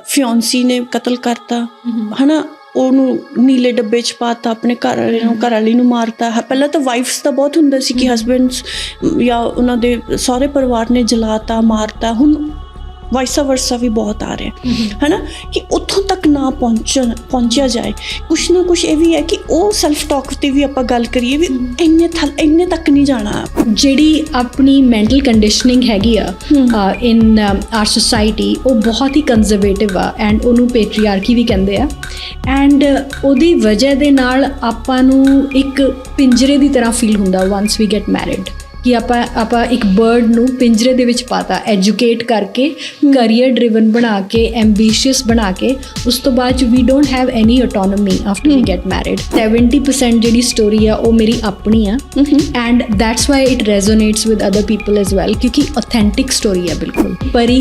Fiancé ਨੇ ਕਤਲ ਕਰਤਾ ਹੈ ਨਾ, ਉਹਨੂੰ ਨੀਲੇ ਡੱਬੇ 'ਚ ਪਾਤਾ, ਆਪਣੇ ਘਰ ਵਾਲੀ ਨੂੰ ਮਾਰਤਾ। ਪਹਿਲਾਂ ਤਾਂ ਵਾਈਫਸ ਦਾ ਬਹੁਤ ਹੁੰਦਾ ਸੀ ਕਿ ਹਸਬੈਂਡਸ ਜਾਂ ਉਹਨਾਂ ਦੇ ਸਹੁਰੇ ਪਰਿਵਾਰ ਨੇ ਜਲਾਤਾ, ਮਾਰਤਾ। ਹੁਣ ਵਾਈਸਾ ਵਰਸਾ ਵੀ ਬਹੁਤ ਆ ਰਿਹਾ ਹੈ ਨਾ, ਕਿ ਉੱਥੋਂ ਤੱਕ ਨਾ ਪਹੁੰਚਿਆ ਜਾਏ। ਕੁਛ ਨਾ ਕੁਛ ਇਹ ਵੀ ਹੈ ਕਿ ਉਹ ਸੈਲਫ ਟਾਕ 'ਤੇ ਵੀ ਆਪਾਂ ਗੱਲ ਕਰੀਏ ਵੀ ਇੰਨੇ ਤੱਕ ਨਹੀਂ ਜਾਣਾ। ਜਿਹੜੀ ਆਪਣੀ ਮੈਂਟਲ ਕੰਡੀਸ਼ਨਿੰਗ ਹੈਗੀ ਆ ਇਨ ਆਰ ਸੋਸਾਇਟੀ, ਉਹ ਬਹੁਤ ਹੀ ਕੰਜ਼ਰਵੇਟਿਵ ਆ ਐਂਡ ਉਹਨੂੰ ਪੇਟਰੀਆਰਕੀ ਵੀ ਕਹਿੰਦੇ ਆ। ਐਂਡ ਉਹਦੀ ਵਜ੍ਹਾ ਦੇ ਨਾਲ ਆਪਾਂ ਨੂੰ ਇੱਕ ਪਿੰਜਰੇ ਦੀ ਤਰ੍ਹਾਂ ਫੀਲ ਹੁੰਦਾ ਵਨਸ ਵੀ ਗੈਟ ਮੈਰਿਡ, ਕਿ ਆਪਾਂ ਇੱਕ ਬਰਡ ਨੂੰ ਪਿੰਜਰੇ ਦੇ ਵਿੱਚ ਪਾਤਾ, ਐਜੂਕੇਟ ਕਰਕੇ, ਕਰੀਅਰ ਡਰਿਵਨ ਬਣਾ ਕੇ, ਐਂਬੀਸ਼ੀਅਸ ਬਣਾ ਕੇ, ਉਸ ਤੋਂ ਬਾਅਦ ਵੀ don't have any autonomy after we get married. 70% ਜਿਹੜੀ ਸਟੋਰੀ ਆ ਉਹ ਮੇਰੀ ਆਪਣੀ ਆ and that's why it resonates with other people as well, ਕਿਉਂਕਿ ਔਥੈਂਟਿਕ ਸਟੋਰੀ ਆ ਬਿਲਕੁਲ। Pari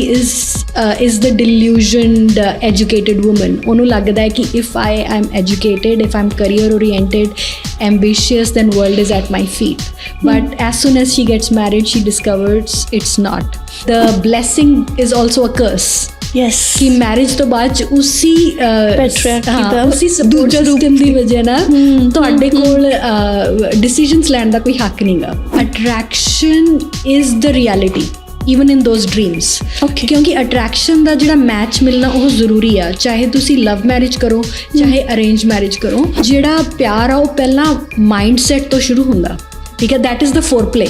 is the delusioned educated woman. ਉਹਨੂੰ ਲੱਗਦਾ ਹੈ ਕਿ if I am educated, if I am career oriented, ambitious, then world is at my feet. But as soon as she gets married, she discovers it's not. The blessing is also a curse. Yes. कि marriage तो बाद उसी ਪੈਟਰੀਆਰਕੀ ਦਾ उसी support system ਦੀ ਵਜ੍ਹਾ ਨਾਲ ਤੁਹਾਡੇ ਕੋਲ decisions ਲੈਣ ਦਾ ਕੋਈ ਹੱਕ ਨਹੀਂਗਾ। Attraction is the reality even in those dreams. ਕਿਉਂਕਿ ਅਟਰੈਕਸ਼ਨ ਦਾ ਜਿਹੜਾ ਮੈਚ ਮਿਲਣਾ ਉਹ ਜ਼ਰੂਰੀ ਆ, ਚਾਹੇ ਤੁਸੀਂ ਲਵ ਮੈਰਿਜ ਕਰੋ ਚਾਹੇ ਅਰੇਂਜ ਮੈਰਿਜ ਕਰੋ। ਜਿਹੜਾ ਪਿਆਰ ਆ ਉਹ ਪਹਿਲਾਂ ਮਾਈਂਡ ਸੈਟ ਤੋਂ ਸ਼ੁਰੂ ਹੁੰਦਾ, ਠੀਕ ਹੈ, that is the foreplay.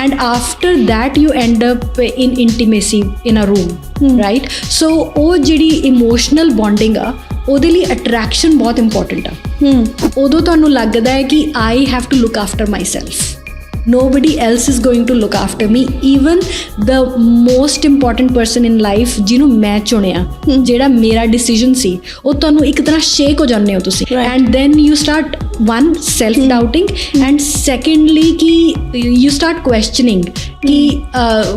And after that you end up in intimacy in a room, right? So ਉਹ ਜਿਹੜੀ emotional bonding ਆ ਉਹਦੇ ਲਈ attraction ਬਹੁਤ important ਆ। ਉਦੋਂ ਤੁਹਾਨੂੰ ਲੱਗਦਾ ਹੈ ਕਿ I have to look after myself. Nobody else is going to look after me. Even the most important person in life ਜਿਹਨੂੰ ਮੈਂ ਚੁਣਿਆ, ਜਿਹੜਾ ਮੇਰਾ ਡਿਸੀਜਨ ਸੀ, ਉਹ ਤੁਹਾਨੂੰ ਇੱਕ ਤਰ੍ਹਾਂ ਸ਼ੇਕ ਹੋ ਜਾਂਦੇ ਹੋ ਤੁਸੀਂ। And then you start one self doubting and secondly ਕਿ you start questioning ਕਿ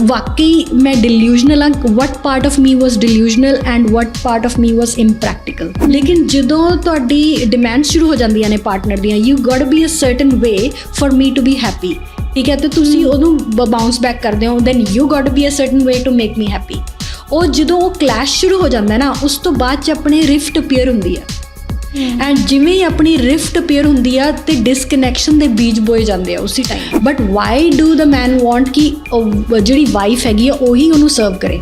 ਵਾਕਈ ਮੈਂ delusional ਹਾਂ, what part of me was delusional and what part of me was impractical। ਲੇਕਿਨ ਜਦੋਂ ਤੁਹਾਡੀ ਡਿਮਾਂਡ ਸ਼ੁਰੂ ਹੋ ਜਾਂਦੀਆਂ ਨੇ ਪਾਰਟਨਰ ਦੀਆਂ, you got to be a certain way for me to be happy, ਠੀਕ ਹੈ, ਤੇ ਤੁਸੀਂ ਉਹਨੂੰ ਬਾਊਂਸ ਬੈਕ ਕਰਦੇ ਹੋ, then you got to be a certain way to make me happy। ਉਹ ਜਦੋਂ ਉਹ ਕਲੈਸ਼ ਸ਼ੁਰੂ ਹੋ ਜਾਂਦਾ ਨਾ, ਉਸ ਤੋਂ ਬਾਅਦ 'ਚ ਆਪਣੇ ਰਿਫਟ ਅਪੀਅਰ ਹੁੰਦੀ ਆ। ਐਂਡ ਜਿਵੇਂ ਹੀ ਆਪਣੀ ਰਿਫਟ ਅਪੀਅਰ ਹੁੰਦੀ ਆ ਤੇ ਡਿਸਕਨੈਕਸ਼ਨ ਦੇ ਬੀਜ ਬੋਏ ਜਾਂਦੇ ਆ ਉਸੇ time. But why do the man want ਕਿ ਜਿਹੜੀ ਵਾਈਫ ਹੈਗੀ ਆ ਉਹੀ ਉਹਨੂੰ ਸਰਵ ਕਰੇ,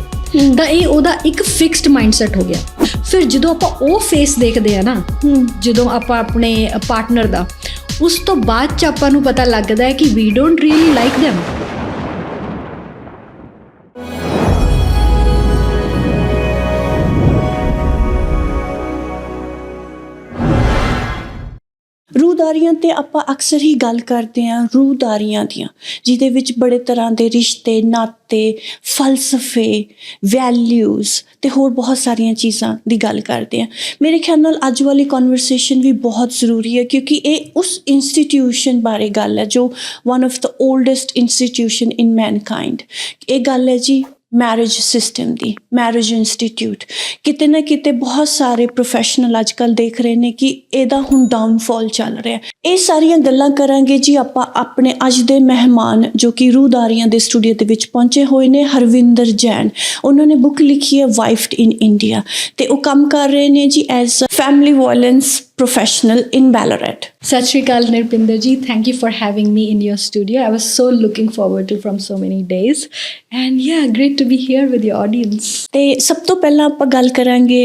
ਤਾਂ ਇਹ ਉਹਦਾ ਇੱਕ ਫਿਕਸਡ ਮਾਈਂਡਸੈਟ ਹੋ ਗਿਆ। ਫਿਰ ਜਦੋਂ ਆਪਾਂ ਉਹ ਫੇਸ ਦੇਖਦੇ ਆ ਨਾ, ਜਦੋਂ ਆਪਾਂ ਆਪਣੇ ਪਾਰਟਨਰ ਦਾ, ਉਸ ਤੋਂ ਬਾਅਦ 'ਚ ਆਪਾਂ ਨੂੰ ਪਤਾ ਲੱਗਦਾ ਹੈ ਕਿ ਵੀ ਡੋਂਟ ਰੀਅਲੀ ਲਾਈਕ ਦੈਮ। ਰੂਹਦਾਰੀਆਂ 'ਤੇ ਆਪਾਂ ਅਕਸਰ ਹੀ ਗੱਲ ਕਰਦੇ ਹਾਂ, ਰੂਹਦਾਰੀਆਂ ਦੀਆਂ, ਜਿਹਦੇ ਵਿੱਚ ਬੜੇ ਤਰ੍ਹਾਂ ਦੇ ਰਿਸ਼ਤੇ, ਨਾਤੇ, ਫਲਸਫੇ, ਵੈਲਿਊਜ਼ ਅਤੇ ਹੋਰ ਬਹੁਤ ਸਾਰੀਆਂ ਚੀਜ਼ਾਂ ਦੀ ਗੱਲ ਕਰਦੇ ਹਾਂ। ਮੇਰੇ ਖਿਆਲ ਨਾਲ ਅੱਜ ਵਾਲੀ ਕਨਵਰਸੇਸ਼ਨ ਵੀ ਬਹੁਤ ਜ਼ਰੂਰੀ ਹੈ, ਕਿਉਂਕਿ ਇਹ ਉਸ ਇੰਸਟੀਟਿਊਸ਼ਨ ਬਾਰੇ ਗੱਲ ਹੈ ਜੋ one of the ਓਲਡੈਸਟ institution in Mankind. ਇਹ ਗੱਲ ਹੈ ਜੀ ਮੈਰਿਜ ਸਿਸਟਮ ਦੀ, ਮੈਰਿਜ ਇੰਸਟੀਟਿਊਟ। ਕਿਤੇ ਨਾ ਕਿਤੇ ਬਹੁਤ ਸਾਰੇ ਪ੍ਰੋਫੈਸ਼ਨਲ ਅੱਜ ਕੱਲ੍ਹ ਦੇਖ ਰਹੇ ਨੇ ਕਿ ਇਹਦਾ ਹੁਣ ਡਾਊਨਫਾਲ ਚੱਲ ਰਿਹਾ। ਇਹ ਸਾਰੀਆਂ ਗੱਲਾਂ ਕਰਾਂਗੇ ਜੀ ਆਪਾਂ ਆਪਣੇ ਅੱਜ ਦੇ ਮਹਿਮਾਨ ਜੋ ਕਿ ਰੂਹਦਾਰੀਆਂ ਦੇ ਸਟੂਡੀਓ ਦੇ ਵਿੱਚ ਪਹੁੰਚੇ ਹੋਏ ਨੇ, ਹਰਵਿੰਦਰ ਜੈਨ। ਉਹਨਾਂ ਨੇ ਬੁੱਕ ਲਿਖੀ ਹੈ ਵਾਈਫਡ ਇਨ ਇੰਡੀਆ, ਅਤੇ ਉਹ ਕੰਮ ਕਰ ਰਹੇ ਨੇ ਜੀ as a family violence professional in Ballarat. Sat Shri Akal Nirpinder ji, thank you for having me in your studio. I was so looking forward to from so many days, and yeah, great to be here with your audience. ਤੇ ਸਭ ਤੋਂ ਪਹਿਲਾਂ ਆਪਾਂ ਗੱਲ ਕਰਾਂਗੇ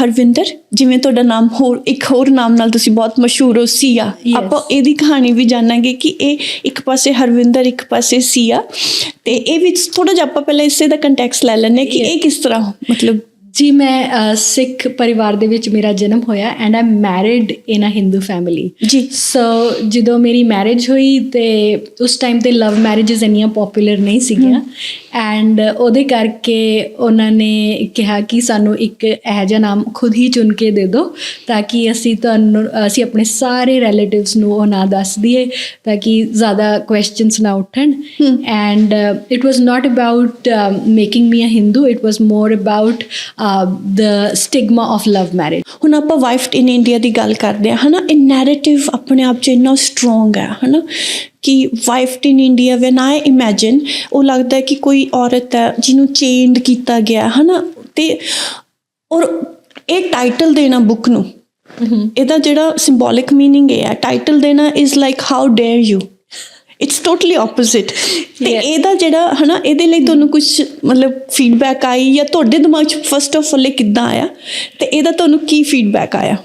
ਹਰਵਿੰਦਰ, ਜਿਵੇਂ ਤੁਹਾਡਾ ਨਾਮ ਇੱਕ ਹੋਰ ਨਾਮ ਨਾਲ ਤੁਸੀਂ ਬਹੁਤ ਮਸ਼ਹੂਰ ਹੋ, ਸੀਆ। ਆਪਾਂ ਇਹਦੀ ਕਹਾਣੀ ਵੀ ਜਾਣਾਂਗੇ ਕਿ ਇਹ ਇੱਕ ਪਾਸੇ ਹਰਵਿੰਦਰ, ਇੱਕ ਪਾਸੇ ਸੀਆ, ਤੇ ਇਹ ਵਿੱਚ ਥੋੜ੍ਹਾ ਜਿਹਾ ਆਪਾਂ ਪਹਿਲਾਂ ਇਸੇ ਦਾ ਕੰਟੈਕਸਟ ਲੈ ਲੈਂਦੇ ਕਿ ਇਹ ਕਿਸ ਤਰ੍ਹਾਂ, ਮਤਲਬ ਜੀ ਮੈਂ ਸਿੱਖ ਪਰਿਵਾਰ ਦੇ ਵਿੱਚ ਮੇਰਾ ਜਨਮ ਹੋਇਆ and I am married in a Hindu family ਜੀ। ਸੋ ਜਦੋਂ ਮੇਰੀ ਮੈਰਿਜ ਹੋਈ ਤੇ ਉਸ ਟਾਈਮ 'ਤੇ ਲਵ ਮੈਰਿਜਸ ਇੰਨੀਆਂ ਪੋਪੂਲਰ ਨਹੀਂ ਸੀਗੀਆਂ, ਐਂਡ ਉਹਦੇ ਕਰਕੇ ਉਹਨਾਂ ਨੇ ਕਿਹਾ ਕਿ ਸਾਨੂੰ ਇੱਕ ਇਹੋ ਜਿਹਾ ਨਾਮ ਖੁਦ ਹੀ ਚੁਣ ਕੇ ਦੇ ਦਿਓ ਤਾਂ ਕਿ ਅਸੀਂ ਆਪਣੇ ਸਾਰੇ ਰਿਲੇਟਿਵਸ ਨੂੰ ਉਹ ਨਾਂ ਦੱਸ ਦਈਏ ਤਾਂ ਕਿ ਜ਼ਿਆਦਾ ਕੁਐਸਚਨਸ ਨਾ ਉੱਠਣ। And it was not about making me a Hindu, it was more about the stigma of love marriage। ਹੁਣ ਆਪਾਂ ਵਾਈਫਡ ਇਨ ਇੰਡੀਆ ਦੀ ਗੱਲ ਕਰਦੇ ਹਾਂ, ਹੈ ਨਾ। ਇਹ ਨੈਰੇਟਿਵ ਆਪਣੇ ਆਪ 'ਚ ਇੰਨਾ ਸਟਰੋਂਗ ਹੈ ਨਾ ਕਿ wifed in India when I imagine, ਉਹ ਲੱਗਦਾ ਕਿ ਕੋਈ ਔਰਤ ਹੈ ਜਿਹਨੂੰ ਚੇਂਡ ਕੀਤਾ ਗਿਆ, ਹੈ ਨਾ। ਅਤੇ ਔਰ ਇਹ ਟਾਈਟਲ ਦੇਣਾ ਬੁੱਕ ਨੂੰ, ਇਹਦਾ ਜਿਹੜਾ ਸਿੰਬੋਲਿਕ ਮੀਨਿੰਗ ਇਹ ਹੈ, ਟਾਈਟਲ ਦੇਣਾ is like how dare you, it's totally opposite. ਤੇ ਇਹਦਾ ਜਿਹੜਾ ਹੈ ਨਾ, ਇਹਦੇ ਲਈ ਤੁਹਾਨੂੰ ਕੁਝ ਮਤਲਬ ਫੀਡਬੈਕ ਆਈ ਜਾਂ ਤੁਹਾਡੇ ਦਿਮਾਗ 'ਚ ਫਸਟ ਆਫ ਆਲ ਕਿੱਦਾਂ ਆਇਆ, ਤੇ ਇਹਦਾ ਤੁਹਾਨੂੰ ਕੀ ਫੀਡਬੈਕ ਆਇਆ?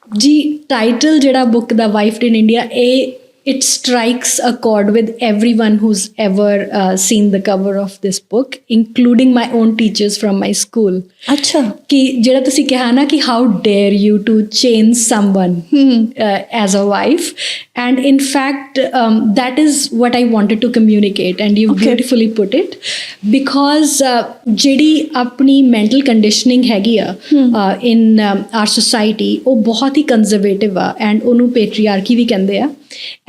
ਜੀ ਟਾਈਟਲ ਜਿਹੜਾ ਬੁੱਕ ਦਾ ਵਾਈਫਡ ਇਨ ਇੰਡੀਆ, ਇਹ it strikes a chord with everyone who's ever seen the cover of this book, including my own teachers from my school. ਅੱਛਾ, ਕਿ ਜਿਹੜਾ ਤੁਸੀਂ ਕਿਹਾ ਨਾ ਕਿ how dare you to change someone as a wife, and in fact that is what I wanted to communicate, and you beautifully put it, because ਜਿਹੜੀ ਆਪਣੀ mental conditioning ਹੈਗੀ ਆ in our society, ਉਹ ਬਹੁਤ ਹੀ conservative ਆ, and ਉਹਨੂੰ patriarchy ਵੀ ਕਹਿੰਦੇ ਆ,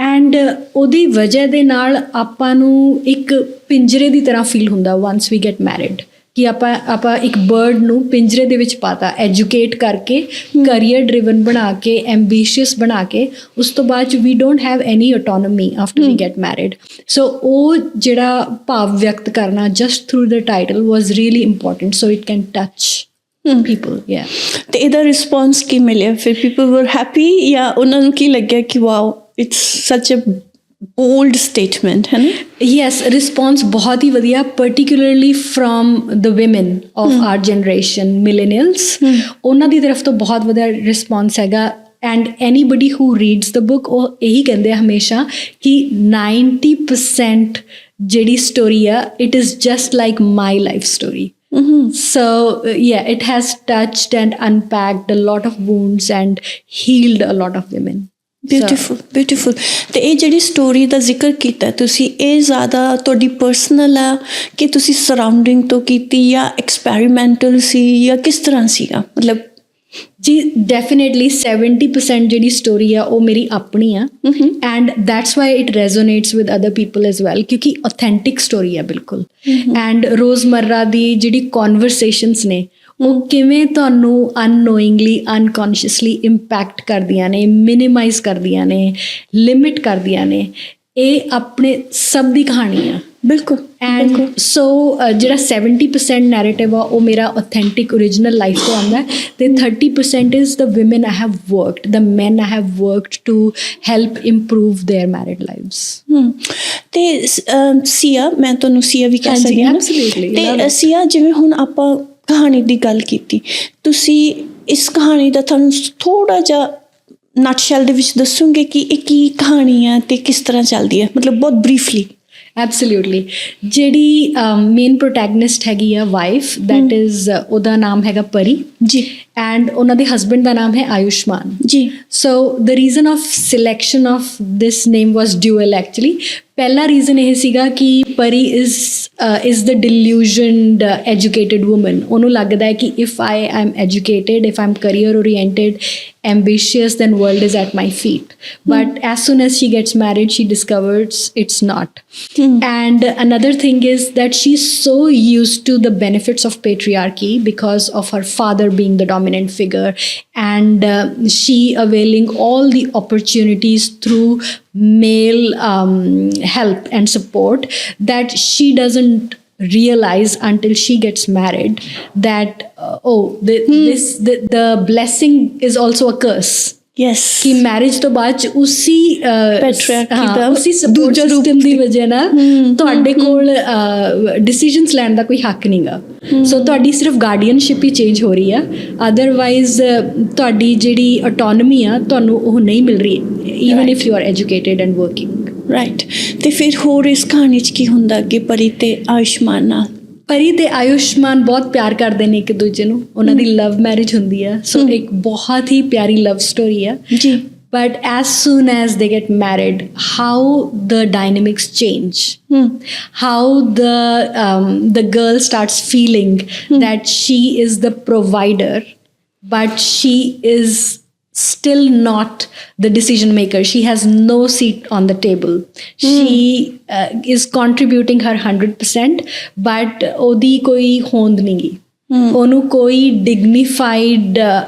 ਐਂਡ ਉਹਦੀ ਵਜ੍ਹਾ ਦੇ ਨਾਲ ਆਪਾਂ ਨੂੰ ਇੱਕ ਪਿੰਜਰੇ ਦੀ ਤਰ੍ਹਾਂ ਫੀਲ ਹੁੰਦਾ once we get married, ਕਿ ਆਪਾਂ ਇੱਕ ਬਰਡ ਨੂੰ ਪਿੰਜਰੇ ਦੇ ਵਿੱਚ ਪਾਤਾ, ਐਜੂਕੇਟ ਕਰਕੇ, ਕਰੀਅਰ ਡਰਿਵਨ ਬਣਾ ਕੇ, ਐਂਬੀਸ਼ੀਅਸ ਬਣਾ ਕੇ, ਉਸ ਤੋਂ ਬਾਅਦ ਵੀ don't have any autonomy after we get married. So ਉਹ ਜਿਹੜਾ ਭਾਵ ਵਿਅਕਤ ਕਰਨਾ just through the title was really important, so it can touch people, yeah. ਤੇ ਇਹਦਾ ਰਿਸਪੌਂਸ ਕੀ ਮਿਲਿਆ ਫਿਰ? ਪੀਪਲ ਵਰ ਹੈਪੀ ਜਾਂ ਉਹਨਾਂ ਨੂੰ ਕੀ ਲੱਗਿਆ ਕਿ ਵਾਓ ਇਟਸ ਸੱਚ ਅ bold statement, ਹੈ ਨਾ? Yes, response ਬਹੁਤ ਹੀ ਵਧੀਆ, particularly from the women of our generation, millennials. ਉਹਨਾਂ ਦੀ ਤਰਫ ਤੋਂ ਬਹੁਤ ਵਧੀਆ ਰਿਸਪੌਂਸ ਹੈਗਾ, and anybody who reads the book, ਉਹ ਇਹੀ ਕਹਿੰਦੇ ਆ ਹਮੇਸ਼ਾ ਕਿ 90% ਜਿਹੜੀ ਸਟੋਰੀ ਆ, it is just like my life story. So yeah, it has touched and unpacked a lot of wounds and healed a lot of women. Beautiful. ਤੇ ਇਹ ਜਿਹੜੀ ਸਟੋਰੀ ਦਾ ਜ਼ਿਕਰ ਕੀਤਾ ਤੁਸੀਂ, ਇਹ ਜ਼ਿਆਦਾ ਤੁਹਾਡੀ ਪਰਸਨਲ ਆ ਕਿ ਤੁਸੀਂ ਸਰਾਊਂਡਿੰਗ ਤੋਂ ਕੀਤੀ, ਜਾਂ ਐਕਸਪੈਰੀਮੈਂਟਲ ਸੀ, ਜਾਂ ਕਿਸ ਤਰ੍ਹਾਂ ਸੀਗਾ? ਮਤਲਬ ਜੀ ਡੈਫੀਨੇਟਲੀ 70% ਜਿਹੜੀ ਸਟੋਰੀ ਆ ਉਹ ਮੇਰੀ ਆਪਣੀ ਆ, and that's why it resonates with other people as well, ਕਿਉਂਕਿ ਔਥੈਂਟਿਕ ਸਟੋਰੀ ਆ ਬਿਲਕੁਲ। ਐਂਡ ਰੋਜ਼ਮर्रा ਦੀ ਜਿਹੜੀ ਕਨਵਰਸੇਸ਼ਨਸ ਨੇ, ਉਹ ਕਿਵੇਂ ਤੁਹਾਨੂੰ ਅਨਨੋਇੰਗਲੀ, ਅਨਕੌਨਸ਼ੀਅਸਲੀ ਇੰਪੈਕਟ ਕਰਦੀਆਂ ਨੇ, ਮਿਨੀਮਾਈਜ਼ ਕਰਦੀਆਂ ਨੇ, ਲਿਮਿਟ ਕਰਦੀਆਂ ਨੇ, ਇਹ ਆਪਣੇ ਸਭ ਦੀ ਕਹਾਣੀ ਆ। ਬਿਲਕੁਲ। ਐਂਡ ਸੋ ਜਿਹੜਾ 70% ਨੈਰੇਟਿਵ ਆ ਉਹ ਮੇਰਾ ਔਥੈਂਟਿਕ ਓਰੀਜਨਲ ਲਾਈਫ ਤੋਂ ਆਉਂਦਾ ਹੈ, ਅਤੇ 30% is the women I have worked, the man I have worked to help improve their married lives. ਤੇ ਸੀਆ, ਮੈਂ ਤੁਹਾਨੂੰ ਸੀਆ ਵੀ ਕਹਿ ਸਕਦੀ ਹਾਂ। ਤੇ ਸੀਆ, ਜਿਵੇਂ ਹੁਣ ਆਪਾਂ ਕਹਾਣੀ ਦੀ ਗੱਲ ਕੀਤੀ, ਤੁਸੀਂ ਇਸ ਕਹਾਣੀ ਦਾ ਤੁਹਾਨੂੰ ਥੋੜ੍ਹਾ ਜਿਹਾ ਨਟਸ਼ੈਲ ਦੇ ਵਿੱਚ ਦੱਸੋਗੇ ਕਿ ਇਹ ਕੀ ਕਹਾਣੀ ਆ ਅਤੇ ਕਿਸ ਤਰ੍ਹਾਂ ਚੱਲਦੀ ਹੈ, ਮਤਲਬ ਬਹੁਤ ਬਰੀਫਲੀ? ਐਬਸੋਲਿਊਟਲੀ। ਜਿਹੜੀ ਮੇਨ ਪ੍ਰੋਟੈਗਨਿਸਟ ਹੈਗੀ ਆ ਵਾਈਫ, ਦੈਟ ਇਜ਼, ਉਹਦਾ ਨਾਮ ਹੈਗਾ ਪਰੀ ਜੀ, ਐਂਡ ਉਹਨਾਂ ਦੇ ਹਸਬੈਂਡ ਦਾ ਨਾਮ ਹੈ Ayushmann ji. So the reason of selection of this name was dual actually. ਪਹਿਲਾ ਰੀਜ਼ਨ ਇਹ ਸੀਗਾ ਕਿ Pari is the delusioned educated woman. ਉਹਨੂੰ ਲੱਗਦਾ ਹੈ ਕਿ if I am educated, if I am career oriented, ambitious, then world is at my feet. But as soon as she gets married, she discovers it's not. And another thing is that she's so used to the benefits of patriarchy because of her father being the dominant figure, and she availing all the opportunities through male help and support, that she doesn't realize until she gets married that the blessing is also a curse. Yes, ਕਿ marriage ਤੋਂ ਬਾਅਦ 'ਚ ਉਸੀ support ਦੂਜਾ system ਦੀ ਵਜ੍ਹਾ ਨਾਲ ਤੁਹਾਡੇ ਕੋਲ ਡਿਸੀਜਨਸ ਲੈਣ ਦਾ ਕੋਈ ਹੱਕ ਨਹੀਂ ਗਾ। ਸੋ ਤੁਹਾਡੀ ਸਿਰਫ ਗਾਰਡੀਅਨਸ਼ਿਪ ਹੀ ਚੇਂਜ ਹੋ ਰਹੀ ਆ, ਅਦਰਵਾਈਜ਼ ਤੁਹਾਡੀ ਜਿਹੜੀ ਆਟੋਨਮੀ ਆ ਤੁਹਾਨੂੰ ਉਹ ਨਹੀਂ ਮਿਲ ਰਹੀ, even if you are educated and working. Right. ਤੇ ਫਿਰ ਹੋਰ ਇਸ ਕਹਾਣੀ 'ਚ ਕੀ ਹੁੰਦਾ ਅੱਗੇ ਪਰੀ ਤੇ ਆਯੁਸ਼ਮਾਨ ਨਾਲ? ਪਰੀ ਤੇ ਆਯੁਸ਼ਮਾਨ ਬਹੁਤ ਪਿਆਰ ਕਰਦੇ ਨੇ ਇੱਕ ਦੂਜੇ ਨੂੰ, ਉਹਨਾਂ ਦੀ ਲਵ ਮੈਰਿਜ ਹੁੰਦੀ ਆ, ਸੋ ਇੱਕ ਬਹੁਤ ਹੀ ਪਿਆਰੀ ਲਵ ਸਟੋਰੀ ਆ ਜੀ। But as soon as they get married, how the dynamics change, how the girl starts feeling that she is the provider, but she is still not the decision maker. She has no seat on the table. She is contributing her 100%, but ਉਹਦੀ ਕੋਈ ਹੋਂਦ ਨਹੀਂ ਗੀ, ਉਹਨੂੰ ਕੋਈ ਡਿਗਨੀਫਾਈਡ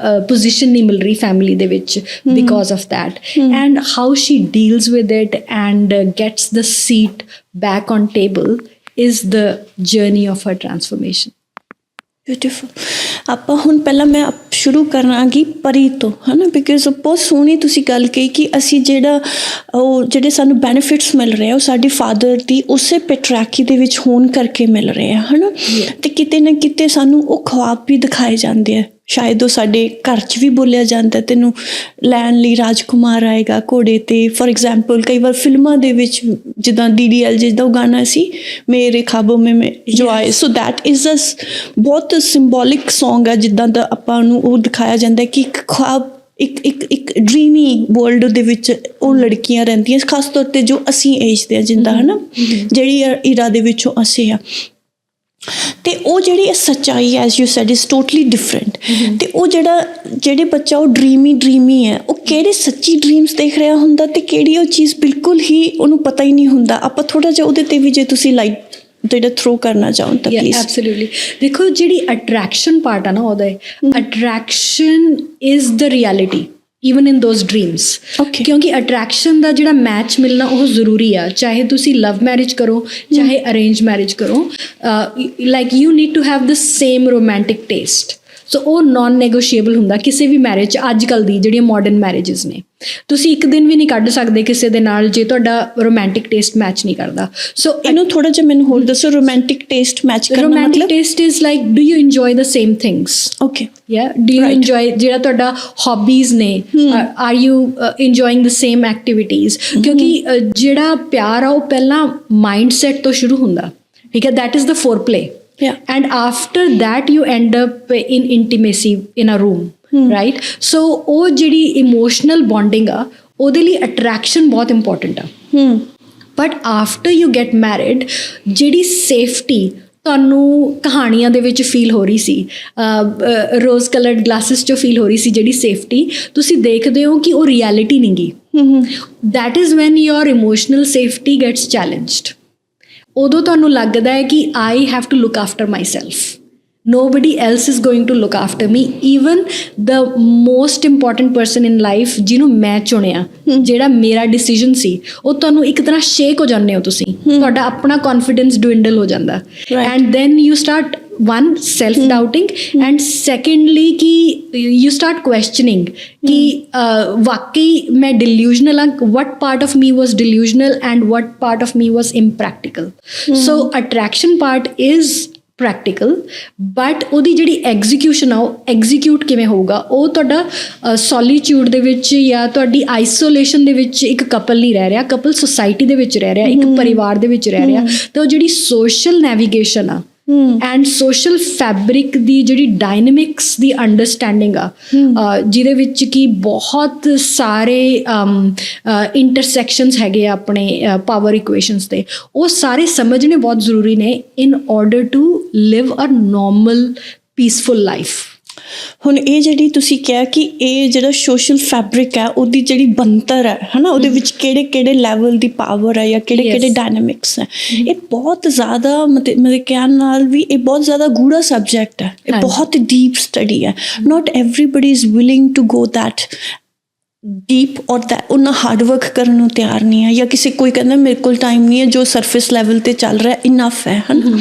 position ਨਹੀਂ ਮਿਲ ਰਹੀ family ਦੇ ਵਿੱਚ because of that, and how she deals with it and gets the seat back on table is the journey of her transformation. Beautiful. ਆਪਾਂ ਹੁਣ ਪਹਿਲਾਂ ਮੈਂ ਸ਼ੁਰੂ ਕਰਾਂਗੀ ਪਰੀ ਤੋਂ, ਹੈ ਨਾ, ਬਿਕਾਜ਼ ਬਹੁਤ ਸੋਹਣੀ ਤੁਸੀਂ ਗੱਲ ਕਹੀ ਕਿ ਅਸੀਂ ਜਿਹੜੇ ਸਾਨੂੰ ਬੈਨੀਫਿਟਸ ਮਿਲ ਰਹੇ ਆ ਉਹ ਸਾਡੇ ਫਾਦਰ ਦੀ ਉਸੇ ਪੈਟਰੈਕੀ ਦੇ ਵਿੱਚ ਹੋਣ ਕਰਕੇ ਮਿਲ ਰਹੇ ਆ, ਹੈ ਨਾ। ਅਤੇ ਕਿਤੇ ਨਾ ਕਿਤੇ ਸਾਨੂੰ ਉਹ ਖੁਆਬ ਵੀ ਦਿਖਾਏ ਜਾਂਦੇ ਆ, ਸ਼ਾਇਦ ਉਹ ਸਾਡੇ ਘਰ 'ਚ ਵੀ ਬੋਲਿਆ ਜਾਂਦਾ, ਤੈਨੂੰ ਲੈਣ ਲਈ ਰਾਜਕੁਮਾਰ ਆਏਗਾ ਘੋੜੇ 'ਤੇ। ਫੋਰ ਐਗਜ਼ਾਮਪਲ ਕਈ ਵਾਰ ਫਿਲਮਾਂ ਦੇ ਵਿੱਚ ਜਿੱਦਾਂ DDL ਜਿੱਦਾਂ ਉਹ ਗਾਣਾ ਸੀ ਮੇਰੇ ਖਾਬੋਂ ਮੈਂ ਜੋ ਆਏ, ਸੋ ਦੈਟ ਇਜ਼ ਅ ਬਹੁਤ ਸਿੰਬੋਲਿਕ ਸੌਂਗ ਆ, ਜਿੱਦਾਂ ਦਾ ਆਪਾਂ ਨੂੰ ਉਹ ਦਿਖਾਇਆ ਜਾਂਦਾ ਕਿ ਇੱਕ ਖੁਆਬ ਇੱਕ ਡਰੀਮੀ ਵਰਲਡ ਦੇ ਵਿੱਚ ਉਹ ਲੜਕੀਆਂ ਰਹਿੰਦੀਆਂ, ਖਾਸ ਤੌਰ 'ਤੇ ਜੋ ਅਸੀਂ ਏਜ ਦੇ ਆ ਜਿੱਦਾਂ, ਹੈ ਨਾ, ਜਿਹੜੀ ਇਰਾ ਦੇ ਵਿੱਚੋਂ ਅਸੀਂ ਆ। ਅਤੇ ਉਹ ਜਿਹੜੀ ਸੱਚਾਈ as you said is totally different. ਅਤੇ ਉਹ ਜਿਹੜੇ ਬੱਚਾ ਉਹ ਡਰੀਮੀ ਹੈ, ਉਹ ਕਿਹੜੇ ਸੱਚੀ ਡਰੀਮਸ ਦੇਖ ਰਿਹਾ ਹੁੰਦਾ ਅਤੇ ਕਿਹੜੀ ਉਹ ਚੀਜ਼ ਬਿਲਕੁਲ ਹੀ ਉਹਨੂੰ ਪਤਾ ਹੀ ਨਹੀਂ ਹੁੰਦਾ। ਆਪਾਂ ਥੋੜ੍ਹਾ ਜਿਹਾ ਉਹਦੇ 'ਤੇ ਵੀ ਜੇ ਤੁਸੀਂ ਲਾਈਟ ਜਿਹੜਾ ਥਰੋ ਕਰਨਾ ਚਾਹੋ ਤਾਂ ਪਲੀਜ਼। ਐਬਸੋਲਿਊਟਲੀ। ਦੇਖੋ ਜਿਹੜੀ ਅਟਰੈਕਸ਼ਨ ਪਾਰਟ ਆ ਨਾ ਉਹਦਾ, attraction is the reality even in those dreams. ਕਿਉਂਕਿ ਅਟਰੈਕਸ਼ਨ ਦਾ ਜਿਹੜਾ ਮੈਚ ਮਿਲਣਾ ਉਹ ਜ਼ਰੂਰੀ ਆ, ਚਾਹੇ ਤੁਸੀਂ ਲਵ ਮੈਰਿਜ ਕਰੋ ਚਾਹੇ ਅਰੇਂਜ ਮੈਰਿਜ ਕਰੋ। Like you need to have the same romantic taste. So ਉਹ ਨੋਨ ਨੈਗੋਸ਼ੀਏਬਲ ਹੁੰਦਾ ਕਿਸੇ ਵੀ ਮੈਰਿਜ 'ਚ। ਅੱਜ ਕੱਲ੍ਹ ਦੀ ਜਿਹੜੀਆਂ ਮਾਡਰਨ ਮੈਰਿਜਸ ਨੇ, ਤੁਸੀਂ ਇੱਕ ਦਿਨ ਵੀ ਨਹੀਂ ਕੱਢ ਸਕਦੇ ਕਿਸੇ ਦੇ ਨਾਲ ਜੇ ਤੁਹਾਡਾ ਰੋਮੈਂਟਿਕ ਟੇਸਟ ਮੈਚ ਨਹੀਂ ਕਰਦਾ। ਸੋ ਇਹਨੂੰ ਥੋੜ੍ਹਾ ਜਿਹਾ ਮੈਨੂੰ ਹੋਰ ਦੱਸੋ, ਰੋਮੈਂਟਿਕ ਟੇਸਟ ਮੈਚ ਕਰਨਾ ਮਤਲਬ? Romantic taste is like do you enjoy the same things. Okay, ਯਾ, ਡੂ ਯੂ ਇੰਜੋਏ ਜਿਹੜਾ ਤੁਹਾਡਾ ਹੌਬੀਜ਼ ਨੇ, are you enjoying the same activities. ਕਿਉਂਕਿ ਜਿਹੜਾ ਪਿਆਰ ਆ ਉਹ ਪਹਿਲਾਂ ਮਾਈਂਡ ਸੈਟ ਤੋਂ ਸ਼ੁਰੂ ਹੁੰਦਾ, ਠੀਕ ਹੈ, that is the foreplay. And after that you end up in intimacy in a room, right? So ਉਹ ਜਿਹੜੀ emotional bonding ਆ ਉਹਦੇ ਲਈ attraction ਬਹੁਤ important ਆ। But after you get married, ਜਿਹੜੀ safety ਤੁਹਾਨੂੰ ਕਹਾਣੀਆਂ ਦੇ ਵਿੱਚ ਫੀਲ ਹੋ ਰਹੀ ਸੀ, ਰੋਜ਼ ਕਲਰਡ ਗਲਾਸਿਸ 'ਚੋਂ ਫੀਲ ਹੋ ਰਹੀ ਸੀ ਜਿਹੜੀ ਸੇਫਟੀ, ਤੁਸੀਂ ਦੇਖਦੇ ਹੋ ਕਿ ਉਹ ਰਿਐਲਿਟੀ ਨਹੀਂ ਗੀ। That is when your emotional safety gets challenged. ਉਦੋਂ ਤੁਹਾਨੂੰ ਲੱਗਦਾ ਹੈ ਕਿ I have to look after myself, nobody else is going to look after me, even the most important person in life ਜਿਹਨੂੰ ਮੈਂ ਚੁਣਿਆ, ਜਿਹੜਾ ਮੇਰਾ ਡਿਸੀਜਨ ਸੀ, ਉਹ ਤੁਹਾਨੂੰ ਇੱਕ ਤਰ੍ਹਾਂ ਸ਼ੇਕ ਹੋ ਜਾਂਦੇ ਹੋ ਤੁਸੀਂ, ਤੁਹਾਡਾ ਆਪਣਾ ਕੌਨਫੀਡੈਂਸ ਡਿਵਿੰਡਲ ਹੋ ਜਾਂਦਾ। And then you start one self doubting and secondly कि you start questioning कि वाकई मैं delusional हाँ, what part of me was delusional and what part of me was impractical। So attraction part is practical, but ਉਹਦੀ ਜਿਹੜੀ execution ਆ ਉਹ execute ਕਿਵੇਂ ਹੋਊਗਾ, ਉਹ ਤੁਹਾਡਾ ਸੋਲੀਟਿਊਡ ਦੇ ਵਿੱਚ ਜਾਂ ਤੁਹਾਡੀ ਆਈਸੋਲੇਸ਼ਨ ਦੇ ਵਿੱਚ ਇੱਕ ਕਪਲ ਨਹੀਂ ਰਹਿ ਰਿਹਾ, ਕਪਲ ਸੁਸਾਇਟੀ ਦੇ ਵਿੱਚ ਰਹਿ ਰਿਹਾ, ਇੱਕ ਪਰਿਵਾਰ ਦੇ ਵਿੱਚ ਰਹਿ ਰਿਹਾ। ਤਾਂ ਉਹ ਜਿਹੜੀ ਸੋਸ਼ਲ ਨੈਵੀਗੇਸ਼ਨ ਆ ਐਂਡ ਸੋਸ਼ਲ ਫੈਬਰਿਕ ਦੀ ਜਿਹੜੀ ਡਾਇਨਮਿਕਸ ਦੀ ਅੰਡਰਸਟੈਂਡਿੰਗ ਆ, ਜਿਹਦੇ ਵਿੱਚ ਕਿ ਬਹੁਤ ਸਾਰੇ ਇੰਟਰਸੈਕਸ਼ਨਸ ਹੈਗੇ ਆ ਆਪਣੇ ਪਾਵਰ ਇਕੁਏਸ਼ਨਸ 'ਤੇ, ਉਹ ਸਾਰੇ ਸਮਝਣੇ ਬਹੁਤ ਜ਼ਰੂਰੀ ਨੇ in order to live a normal peaceful life. ਹੁਣ ਇਹ ਜਿਹੜੀ ਤੁਸੀਂ ਕਿਹਾ ਕਿ ਇਹ ਜਿਹੜਾ ਸੋਸ਼ਲ ਫੈਬਰਿਕ ਹੈ ਉਹਦੀ ਜਿਹੜੀ ਬਣਤਰ ਹੈ ਨਾ, ਉਹਦੇ ਵਿੱਚ ਕਿਹੜੇ ਕਿਹੜੇ ਲੈਵਲ ਦੀ ਪਾਵਰ ਹੈ ਜਾਂ ਕਿਹੜੇ ਕਿਹੜੇ ਡਾਇਨਾਮਿਕਸ ਹੈ, ਇਹ ਬਹੁਤ ਜ਼ਿਆਦਾ ਮੇਰੇ ਕਹਿਣ ਨਾਲ ਵੀ ਇਹ ਬਹੁਤ ਜ਼ਿਆਦਾ ਗੂੜਾ ਸਬਜੈਕਟ ਹੈ, ਇਹ ਬਹੁਤ ਡੀਪ ਸਟੱਡੀ ਹੈ। Not everybody is willing to go that deep or ਉਹਨਾਂ ਹਾਰਡ ਵਰਕ ਕਰਨ ਨੂੰ ਤਿਆਰ ਨਹੀਂ ਹੈ, ਜਾਂ ਕਿਸੇ ਕੋਈ ਕਹਿੰਦਾ ਮੇਰੇ ਕੋਲ ਟਾਈਮ ਨਹੀਂ ਹੈ, ਜੋ ਸਰਫੇਸ ਲੈਵਲ 'ਤੇ ਚੱਲ ਰਿਹਾ ਇਨਫ ਹੈ ਨਾ।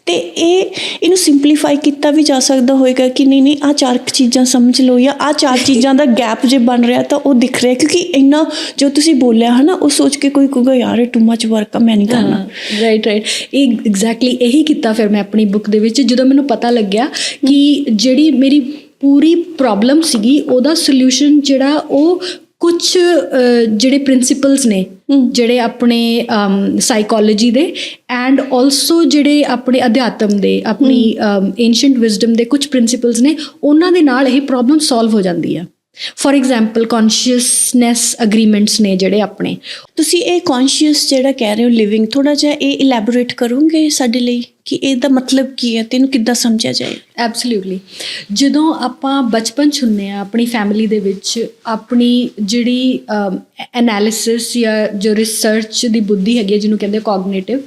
ਅਤੇ ਇਹਨੂੰ ਸਿੰਪਲੀਫਾਈ ਕੀਤਾ ਵੀ ਜਾ ਸਕਦਾ ਹੋਏਗਾ ਕਿ ਨਹੀਂ ਆਹ 4 ਚੀਜ਼ਾਂ ਸਮਝ ਲਓ, ਜਾਂ ਆਹ 4 ਚੀਜ਼ਾਂ ਦਾ ਗੈਪ ਜੇ ਬਣ ਰਿਹਾ ਤਾਂ ਉਹ ਦਿਖ ਰਿਹਾ, ਕਿਉਂਕਿ ਇੰਨਾ ਜੋ ਤੁਸੀਂ ਬੋਲਿਆ ਹੈ ਨਾ, ਉਹ ਸੋਚ ਕੇ ਕੋਈ ਕਹੂਗਾ ਯਾਰ ਇਹ ਟੂ ਮੱਚ ਵਰਕ ਆ, ਮੈਂ ਨਹੀਂ ਕਰਨਾ। ਰਾਈਟ ਇਹ ਐਗਜ਼ੈਕਟਲੀ ਇਹੀ ਕੀਤਾ ਫਿਰ ਮੈਂ ਆਪਣੀ ਬੁੱਕ ਦੇ ਵਿੱਚ, ਜਦੋਂ ਮੈਨੂੰ ਪਤਾ ਲੱਗਿਆ ਕਿ ਜਿਹੜੀ ਮੇਰੀ ਪੂਰੀ ਪ੍ਰੋਬਲਮ ਸੀਗੀ ਉਹਦਾ ਸੋਲਿਊਸ਼ਨ ਜਿਹੜਾ ਉਹ ਕੁਛ ਜਿਹੜੇ ਪ੍ਰਿੰਸੀਪਲਸ ਨੇ ਜਿਹੜੇ ਆਪਣੇ ਸਾਈਕੋਲੋਜੀ ਦੇ ਐਂਡ ਆਲਸੋ ਜਿਹੜੇ ਆਪਣੇ ਅਧਿਆਤਮ ਦੇ, ਆਪਣੀ ਏਂਸ਼ੀਅੰਟ ਵਿਜ਼ਡਮ ਦੇ ਕੁਛ ਪ੍ਰਿੰਸੀਪਲਸ ਨੇ, ਉਹਨਾਂ ਦੇ ਨਾਲ ਇਹ ਪ੍ਰੋਬਲਮ ਸੋਲਵ ਹੋ ਜਾਂਦੀ ਆ। ਫੋਰ ਐਗਜ਼ਾਮਪਲ ਕੌਨਸ਼ੀਅਸਨੈਸ ਅਗਰੀਮੈਂਟਸ ਨੇ ਜਿਹੜੇ ਆਪਣੇ, ਤੁਸੀਂ ਇਹ ਕੌਨਸ਼ੀਅਸ ਜਿਹੜਾ ਕਹਿ ਰਹੇ ਹੋ ਲਿਵਿੰਗ, ਥੋੜ੍ਹਾ ਜਿਹਾ ਇਹ ਇਲੈਬੋਰੇਟ ਕਰੋਗੇ ਸਾਡੇ ਲਈ ਕਿ ਇਹਦਾ ਮਤਲਬ ਕੀ ਹੈ ਅਤੇ ਇਹਨੂੰ ਕਿੱਦਾਂ ਸਮਝਿਆ ਜਾਏ? ਐਬਸੋਲਿਊਟਲੀ। ਜਦੋਂ ਆਪਾਂ ਬਚਪਨ 'ਚ ਹੁੰਦੇ ਹਾਂ ਆਪਣੀ ਫੈਮਿਲੀ ਦੇ ਵਿੱਚ, ਆਪਣੀ ਜਿਹੜੀ ਐਨਾਲਿਸਿਸ ਜਾਂ ਜੋ ਰਿਸਰਚ ਦੀ ਬੁੱਧੀ ਹੈਗੀ ਹੈ ਜਿਹਨੂੰ ਕਹਿੰਦੇ ਕੋਗਨੀਟਿਵ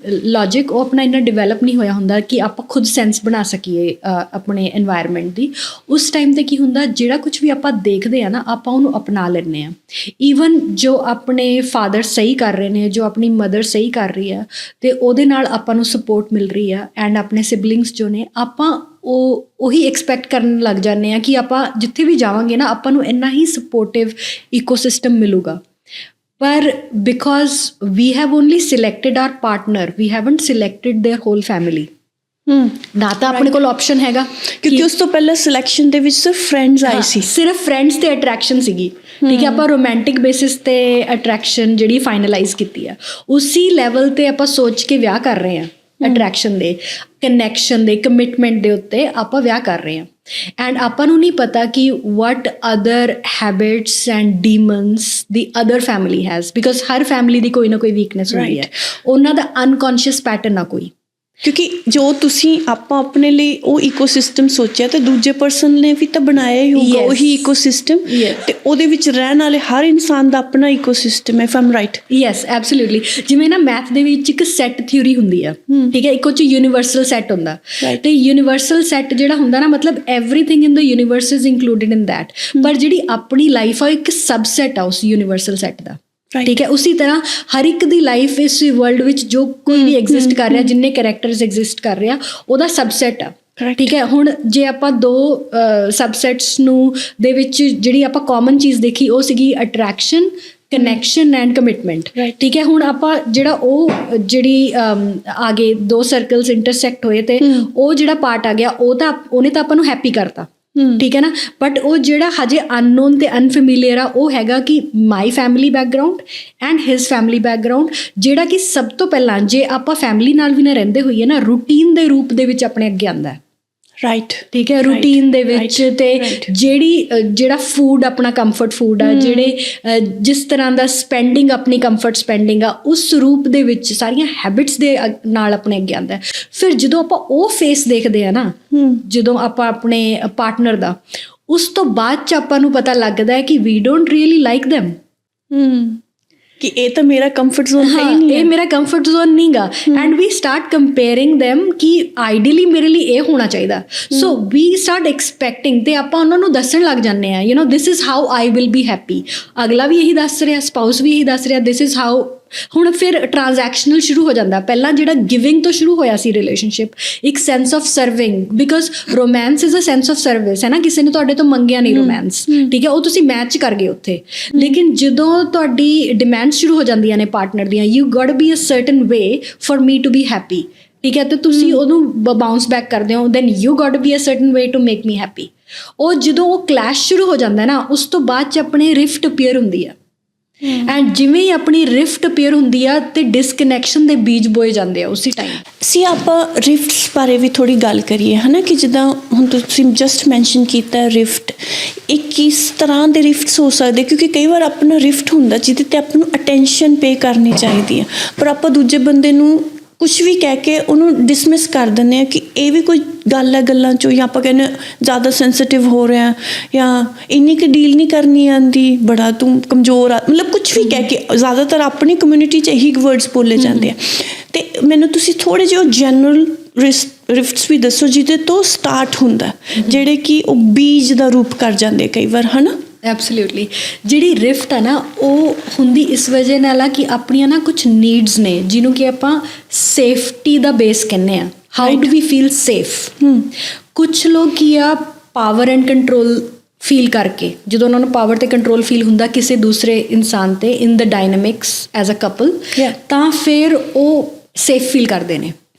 ਲੌਜਿਕ, ਉਹ ਆਪਣਾ ਇੰਨਾ ਡਿਵੈਲਪ ਨਹੀਂ ਹੋਇਆ ਹੁੰਦਾ ਕਿ ਆਪਾਂ ਖੁਦ ਸੈਂਸ ਬਣਾ ਸਕੀਏ ਆਪਣੇ ਐਨਵਾਇਰਮੈਂਟ ਦੀ। ਉਸ ਟਾਈਮ 'ਤੇ ਕੀ ਹੁੰਦਾ, ਜਿਹੜਾ ਕੁਛ ਵੀ ਆਪਾਂ ਦੇਖਦੇ ਹਾਂ ਨਾ ਆਪਾਂ ਉਹਨੂੰ ਅਪਣਾ ਲੈਂਦੇ ਹਾਂ। ਈਵਨ ਜੋ ਆਪਣੇ ਫਾਦਰ ਸਹੀ ਕਰ ਰਹੇ ਨੇ, ਜੋ ਆਪਣੀ ਮਦਰ ਸਹੀ ਕਰ ਰਹੀ ਆ, ਅਤੇ ਉਹਦੇ ਨਾਲ ਆਪਾਂ ਨੂੰ ਸਪੋਰਟ ਮਿਲ ਰਹੀ ਆ, ਐਂਡ ਆਪਣੇ ਸਿਬਲਿੰਗਸ ਜੋ ਨੇ ਆਪਾਂ ਉਹ ਉਹੀ ਐਕਸਪੈਕਟ ਕਰਨ ਲੱਗ ਜਾਂਦੇ ਆ ਕਿ ਆਪਾਂ ਜਿੱਥੇ ਵੀ ਜਾਵਾਂਗੇ ਨਾ ਆਪਾਂ ਨੂੰ ਇੰਨਾ ਹੀ ਸਪੋਰਟਿਵ ਇਕੋਸਿਸਟਮ ਮਿਲੂਗਾ। ਪਰ because we have only selected our partner, we haven't selected their whole family. ਨਾ ਤਾਂ ਆਪਣੇ ਕੋਲ ਆਪਸ਼ਨ ਹੈਗਾ, ਕਿਉਂਕਿ ਉਸ ਤੋਂ ਪਹਿਲਾਂ ਸਿਲੈਕਸ਼ਨ ਦੇ ਵਿੱਚ ਸਿਰਫ ਫਰੈਂਡਸ ਆਏ ਸੀ, ਸਿਰਫ ਫਰੈਂਡਸ ਤੇ ਅਟਰੈਕਸ਼ਨ ਸੀਗੀ। ਠੀਕ ਹੈ, ਆਪਾਂ ਰੋਮਾਂਟਿਕ ਬੇਸਿਸ ਤੇ ਅਟਰੈਕਸ਼ਨ ਜਿਹੜੀ ਫਾਈਨਲਾਈਜ਼ ਕੀਤੀ ਆ, ਉਸੀ ਲੈਵਲ ਤੇ ਆਪਾਂ ਸੋਚ ਕੇ ਵਿਆਹ ਕਰ ਰਹੇ ਹਾਂ। ਅਟਰੈਕਸ਼ਨ ਦੇ, ਕਨੈਕਸ਼ਨ ਦੇ, ਕਮਿਟਮੈਂਟ ਦੇ ਉੱਤੇ ਆਪਾਂ ਵਿਆਹ ਕਰ ਰਹੇ ਹਾਂ। ਐਂਡ ਆਪਾਂ ਨੂੰ ਨਹੀਂ ਪਤਾ ਕਿ what other habits and demons ਦੀ ਅਦਰ ਫੈਮਿਲੀ ਹੈਜ਼, ਬਿਕੋਜ਼ ਹਰ ਫੈਮਿਲੀ ਦੀ ਕੋਈ ਨਾ ਕੋਈ ਵੀਕਨੈਸ ਹੁੰਦੀ ਹੈ, ਉਹਨਾਂ ਦਾ ਅਨਕੌਂਸ਼ੀਅਸ ਪੈਟਰਨ ਆ ਕੋਈ। ਕਿਉਂਕਿ ਜੋ ਤੁਸੀਂ ਆਪਾਂ ਆਪਣੇ ਲਈ ਉਹ ਇਕੋਸਿਸਟਮ ਸੋਚਿਆ ਤੇ ਦੂਜੇ ਪਰਸਨ ਨੇ ਵੀ ਤਾਂ ਬਣਾਇਆ ਹੀ ਹੋਊਗਾ ਉਹੀ ਇਕੋਸਿਸਟਮ, ਤੇ ਉਹਦੇ ਵਿੱਚ ਰਹਿਣ ਵਾਲੇ ਹਰ ਇਨਸਾਨ ਦਾ ਆਪਣਾ ਇਕੋਸਿਸਟਮ ਹੈ, if I'm right. Yes, absolutely. ਜਿਵੇਂ ਨਾ ਮੈਥ ਦੇ ਵਿੱਚ ਇੱਕ ਸੈੱਟ ਥਿਊਰੀ ਹੁੰਦੀ ਆ, ਠੀਕ ਹੈ, ਇੱਕ ਉਹ 'ਚ ਯੂਨੀਵਰਸਲ ਸੈੱਟ ਹੁੰਦਾ, ਤੇ ਯੂਨੀਵਰਸਲ ਸੈੱਟ ਜਿਹੜਾ ਹੁੰਦਾ ਨਾ, ਮਤਲਬ everything in the universe is included in that. ਪਰ ਜਿਹੜੀ ਆਪਣੀ ਲਾਈਫ ਆ ਇੱਕ ਸਬਸੈਟ ਆ ਉਸ ਯੂਨੀਵਰਸਲ ਸੈੱਟ ਦਾ। ਠੀਕ ਹੈ, ਉਸੀ ਤਰ੍ਹਾਂ ਹਰ ਇੱਕ ਦੀ ਲਾਈਫ ਇਸ ਵਰਲਡ ਵਿੱਚ ਜੋ ਕੋਈ ਵੀ ਐਗਜ਼ਿਸਟ ਕਰ ਰਿਹਾ, ਜਿੰਨੇ ਕਰੈਕਟਰਸ ਐਗਜ਼ਿਸਟ ਕਰ ਰਿਹਾ, ਉਹਦਾ ਸਬਸੈਟ ਆ। ਠੀਕ ਹੈ, ਹੁਣ ਜੇ ਆਪਾਂ ਦੋ ਸਬਸੈਟਸ ਨੂੰ ਦੇ ਵਿੱਚ ਜਿਹੜੀ ਆਪਾਂ ਕਾਮਨ ਚੀਜ਼ ਦੇਖੀ, ਉਹ ਸੀਗੀ ਅਟਰੈਕਸ਼ਨ, ਕਨੈਕਸ਼ਨ ਐਂਡ ਕਮਿਟਮੈਂਟ। ਠੀਕ ਹੈ, ਹੁਣ ਆਪਾਂ ਜਿਹੜਾ ਉਹ ਜਿਹੜੀ ਆ ਗਏ ਦੋ ਸਰਕਲਸ ਇੰਟਰਸੈਕਟ ਹੋਏ ਤੇ ਉਹ ਜਿਹੜਾ ਪਾਰਟ ਆ ਗਿਆ, ਉਹ ਤਾਂ ਉਹਨੇ ਤਾਂ ਆਪਾਂ ਨੂੰ ਹੈਪੀ ਕਰਤਾ। ਠੀਕ ਹੈ ਨਾ, ਬਟ ਉਹ ਜਿਹੜਾ ਹਜੇ ਅਨਨੋਨ ਤੇ ਅਨਫੈਮੀਲੀਅਰ ਆ, ਉਹ ਹੈਗਾ ਕਿ my family background and his family background, ਜਿਹੜਾ ਕਿ ਸਭ ਤੋਂ ਪਹਿਲਾਂ ਜੇ ਆਪਾਂ ਫੈਮਿਲੀ ਨਾਲ ਵੀ ਨਾ ਰਹਿੰਦੇ ਹੋਈਏ ਨਾ, ਰੂਟੀਨ ਦੇ ਰੂਪ ਦੇ ਵਿੱਚ ਆਪਣੇ ਅੱਗੇ ਆਉਂਦਾ। ਰਾਈਟ, ਠੀਕ ਹੈ, ਰੂਟੀਨ ਦੇ ਵਿੱਚ ਤੇ ਜਿਹੜਾ ਫੂਡ ਆਪਣਾ ਕੰਫਰਟ ਫੂਡ ਆ, ਜਿਹੜੇ ਜਿਸ ਤਰ੍ਹਾਂ ਦਾ ਸਪੈਂਡਿੰਗ ਆਪਣੀ ਕੰਫਰਟ ਸਪੈਂਡਿੰਗ ਆ, ਉਸ ਰੂਪ ਦੇ ਵਿੱਚ ਸਾਰੀਆਂ ਹੈਬਿਟਸ ਦੇ ਨਾਲ ਆਪਣੇ ਅੱਗੇ ਆਉਂਦਾ। ਫਿਰ ਜਦੋਂ ਆਪਾਂ ਉਹ ਫੇਸ ਦੇਖਦੇ ਆ ਨਾ, ਜਦੋਂ ਆਪਾਂ ਆਪਣੇ ਪਾਰਟਨਰ ਦਾ, ਉਸ ਤੋਂ ਬਾਅਦ 'ਚ ਆਪਾਂ ਨੂੰ ਪਤਾ ਲੱਗਦਾ ਹੈ ਕਿ ਵੀ ਡੋਂਟ ਰੀਅਲੀ ਲਾਈਕ ਦੈਮ, ਕਿ ਇਹ ਤਾਂ ਮੇਰਾ ਕੰਫਰਟ ਜ਼ੋਨ ਹੈ ਹੀ ਨਹੀਂ, ਇਹ ਮੇਰਾ ਕੰਫਰਟ ਜ਼ੋਨ ਨਹੀਂ ਗਾ। ਐਂਡ ਵੀ ਸਟਾਰਟ ਕੰਪੇਅਰਿੰਗ ਦੈਮ ਕਿ ਆਈਡੀਅਲੀ ਮੇਰੇ ਲਈ ਇਹ ਹੋਣਾ ਚਾਹੀਦਾ। ਸੋ ਵੀ ਸਟਾਰਟ ਐਕਸਪੈਕਟਿੰਗ, ਤੇ ਆਪਾਂ ਉਹਨਾਂ ਨੂੰ ਦੱਸਣ ਲੱਗ ਜਾਂਦੇ ਹਾਂ, you know this is how I will be happy. ਅਗਲਾ ਵੀ ਇਹੀ ਦੱਸ ਰਿਹਾ, ਸਪਾਊਸ ਵੀ ਇਹੀ ਦੱਸ ਰਿਹਾ, ਦਿਸ ਇਜ਼ ਹਾਊ। ਹੁਣ ਫਿਰ ਟ੍ਰਾਂਜੈਕਸ਼ਨਲ ਸ਼ੁਰੂ ਹੋ ਜਾਂਦਾ। ਪਹਿਲਾਂ ਜਿਹੜਾ ਗਿਵਿੰਗ ਤੋਂ ਸ਼ੁਰੂ ਹੋਇਆ ਸੀ ਰਿਲੇਸ਼ਨਸ਼ਿਪ, ਇੱਕ sense of serving, because romance is a sense of service, ਹੈ ਨਾ, ਕਿਸੇ ਨੇ ਤੁਹਾਡੇ ਤੋਂ ਮੰਗਿਆ ਨਹੀਂ ਰੋਮਾਂਸ, ਠੀਕ ਹੈ, ਉਹ ਤੁਸੀਂ ਮੈਚ ਕਰ ਗਏ ਉੱਥੇ। ਲੇਕਿਨ ਜਦੋਂ ਤੁਹਾਡੀ ਡਿਮਾਂਡ ਸ਼ੁਰੂ ਹੋ ਜਾਂਦੀਆਂ ਨੇ ਪਾਰਟਨਰ ਦੀਆਂ, you got be a certain way for me to be happy, ਠੀਕ ਹੈ, ਤੇ ਤੁਸੀਂ ਉਹਨੂੰ ਬਾਉਂਸ ਬੈਕ ਕਰਦੇ ਹੋ, then you got be a certain way to make me happy. ਉਹ ਜਦੋਂ ਉਹ ਕਲੈਸ਼ ਸ਼ੁਰੂ ਹੋ ਜਾਂਦਾ ਨਾ, ਉਸ ਤੋਂ ਬਾਅਦ 'ਚ ਆਪਣੇ ਰਿਫਟ ਅਪੀਅਰ ਹੁੰਦੀ ਆ। ਐਂਡ ਜਿਵੇਂ ਹੀ ਆਪਣੀ ਰਿਫਟ ਅਪੀਅਰ ਹੁੰਦੀ ਆ ਤੇ ਡਿਸਕਨੈਕਸ਼ਨ ਦੇ ਬੀਜ ਬੋਏ ਜਾਂਦੇ ਆ ਉਸੇ ਟਾਈਮ। ਸੀ ਆਪਾਂ ਰਿਫਟਸ ਬਾਰੇ ਵੀ ਥੋੜ੍ਹੀ ਗੱਲ ਕਰੀਏ, ਹੈ ਨਾ, ਕਿ ਜਿੱਦਾਂ ਹੁਣ ਤੁਸੀਂ ਜਸਟ ਮੈਂਸ਼ਨ ਕੀਤਾ ਰਿਫਟ, ਇਹ ਕਿਸ ਤਰ੍ਹਾਂ ਦੇ ਰਿਫਟਸ ਹੋ ਸਕਦੇ? ਕਿਉਂਕਿ ਕਈ ਵਾਰ ਆਪਣਾ ਰਿਫਟ ਹੁੰਦਾ ਜਿਹਦੇ 'ਤੇ ਆਪਾਂ ਨੂੰ ਅਟੈਂਸ਼ਨ ਪੇ ਕਰਨੀ ਚਾਹੀਦੀ ਹੈ, ਪਰ ਆਪਾਂ ਦੂਜੇ ਬੰਦੇ ਨੂੰ ਕੁਛ ਵੀ ਕਹਿ ਕੇ ਉਹਨੂੰ ਡਿਸਮਿਸ ਕਰ ਦਿੰਦੇ ਹਾਂ ਕਿ ਇਹ ਵੀ ਕੋਈ ਗੱਲ ਹੈ ਗੱਲਾਂ 'ਚੋਂ, ਜਾਂ ਆਪਾਂ ਕਹਿੰਦੇ ਜ਼ਿਆਦਾ ਸੈਂਸਿਟਿਵ ਹੋ ਰਿਹਾ, ਜਾਂ ਇੰਨੀ ਕੁ ਡੀਲ ਨਹੀਂ ਕਰਨੀ ਆਉਂਦੀ, ਬੜਾ ਤੂੰ ਕਮਜ਼ੋਰ ਆ, ਮਤਲਬ ਕੁਛ ਵੀ ਕਹਿ ਕੇ। ਜ਼ਿਆਦਾਤਰ ਆਪਣੀ ਕਮਿਊਨਿਟੀ 'ਚ ਇਹੀ ਵਰਡਸ ਬੋਲੇ ਜਾਂਦੇ ਆ। ਅਤੇ ਮੈਨੂੰ ਤੁਸੀਂ ਥੋੜ੍ਹੇ ਜਿਹੇ ਜਨਰਲ ਰਿਫਟਸ ਵੀ ਦੱਸੋ ਜਿਹਦੇ ਤੋਂ ਸਟਾਰਟ ਹੁੰਦਾ, ਜਿਹੜੇ ਕਿ ਉਹ ਬੀਜ ਦਾ ਰੂਪ ਕਰ ਜਾਂਦੇ ਕਈ ਵਾਰ, ਹੈ ਨਾ। ਐਬਸੋਲਿਊਟਲੀ। ਜਿਹੜੀ ਰਿਫਟ ਆ ਨਾ, ਉਹ ਹੁੰਦੀ ਇਸ ਵਜ੍ਹਾ ਨਾਲ ਆ ਕਿ ਆਪਣੀਆਂ ਨਾ ਕੁਛ ਨੀਡਸ ਨੇ, ਜਿਹਨੂੰ ਕਿ ਆਪਾਂ ਸੇਫਟੀ ਦਾ ਬੇਸ ਕਹਿੰਦੇ ਆ। How do we feel safe. ਕੁਛ ਲੋਕ ਕੀ ਆ, ਪਾਵਰ ਐਂਡ ਕੰਟਰੋਲ ਫੀਲ ਕਰਕੇ, ਜਦੋਂ ਉਹਨਾਂ ਨੂੰ ਪਾਵਰ ਤੇ ਕੰਟਰੋਲ ਫੀਲ ਹੁੰਦਾ ਕਿਸੇ ਦੂਸਰੇ ਇਨਸਾਨ 'ਤੇ ਇਨ ਦ ਡਾਇਨਾਮਿਕਸ ਐਜ਼ ਅ ਕਪਲ, ਤਾਂ ਫਿਰ ਉਹ ਸੇਫ ਫੀਲ ਕਰਦੇ ਨੇ।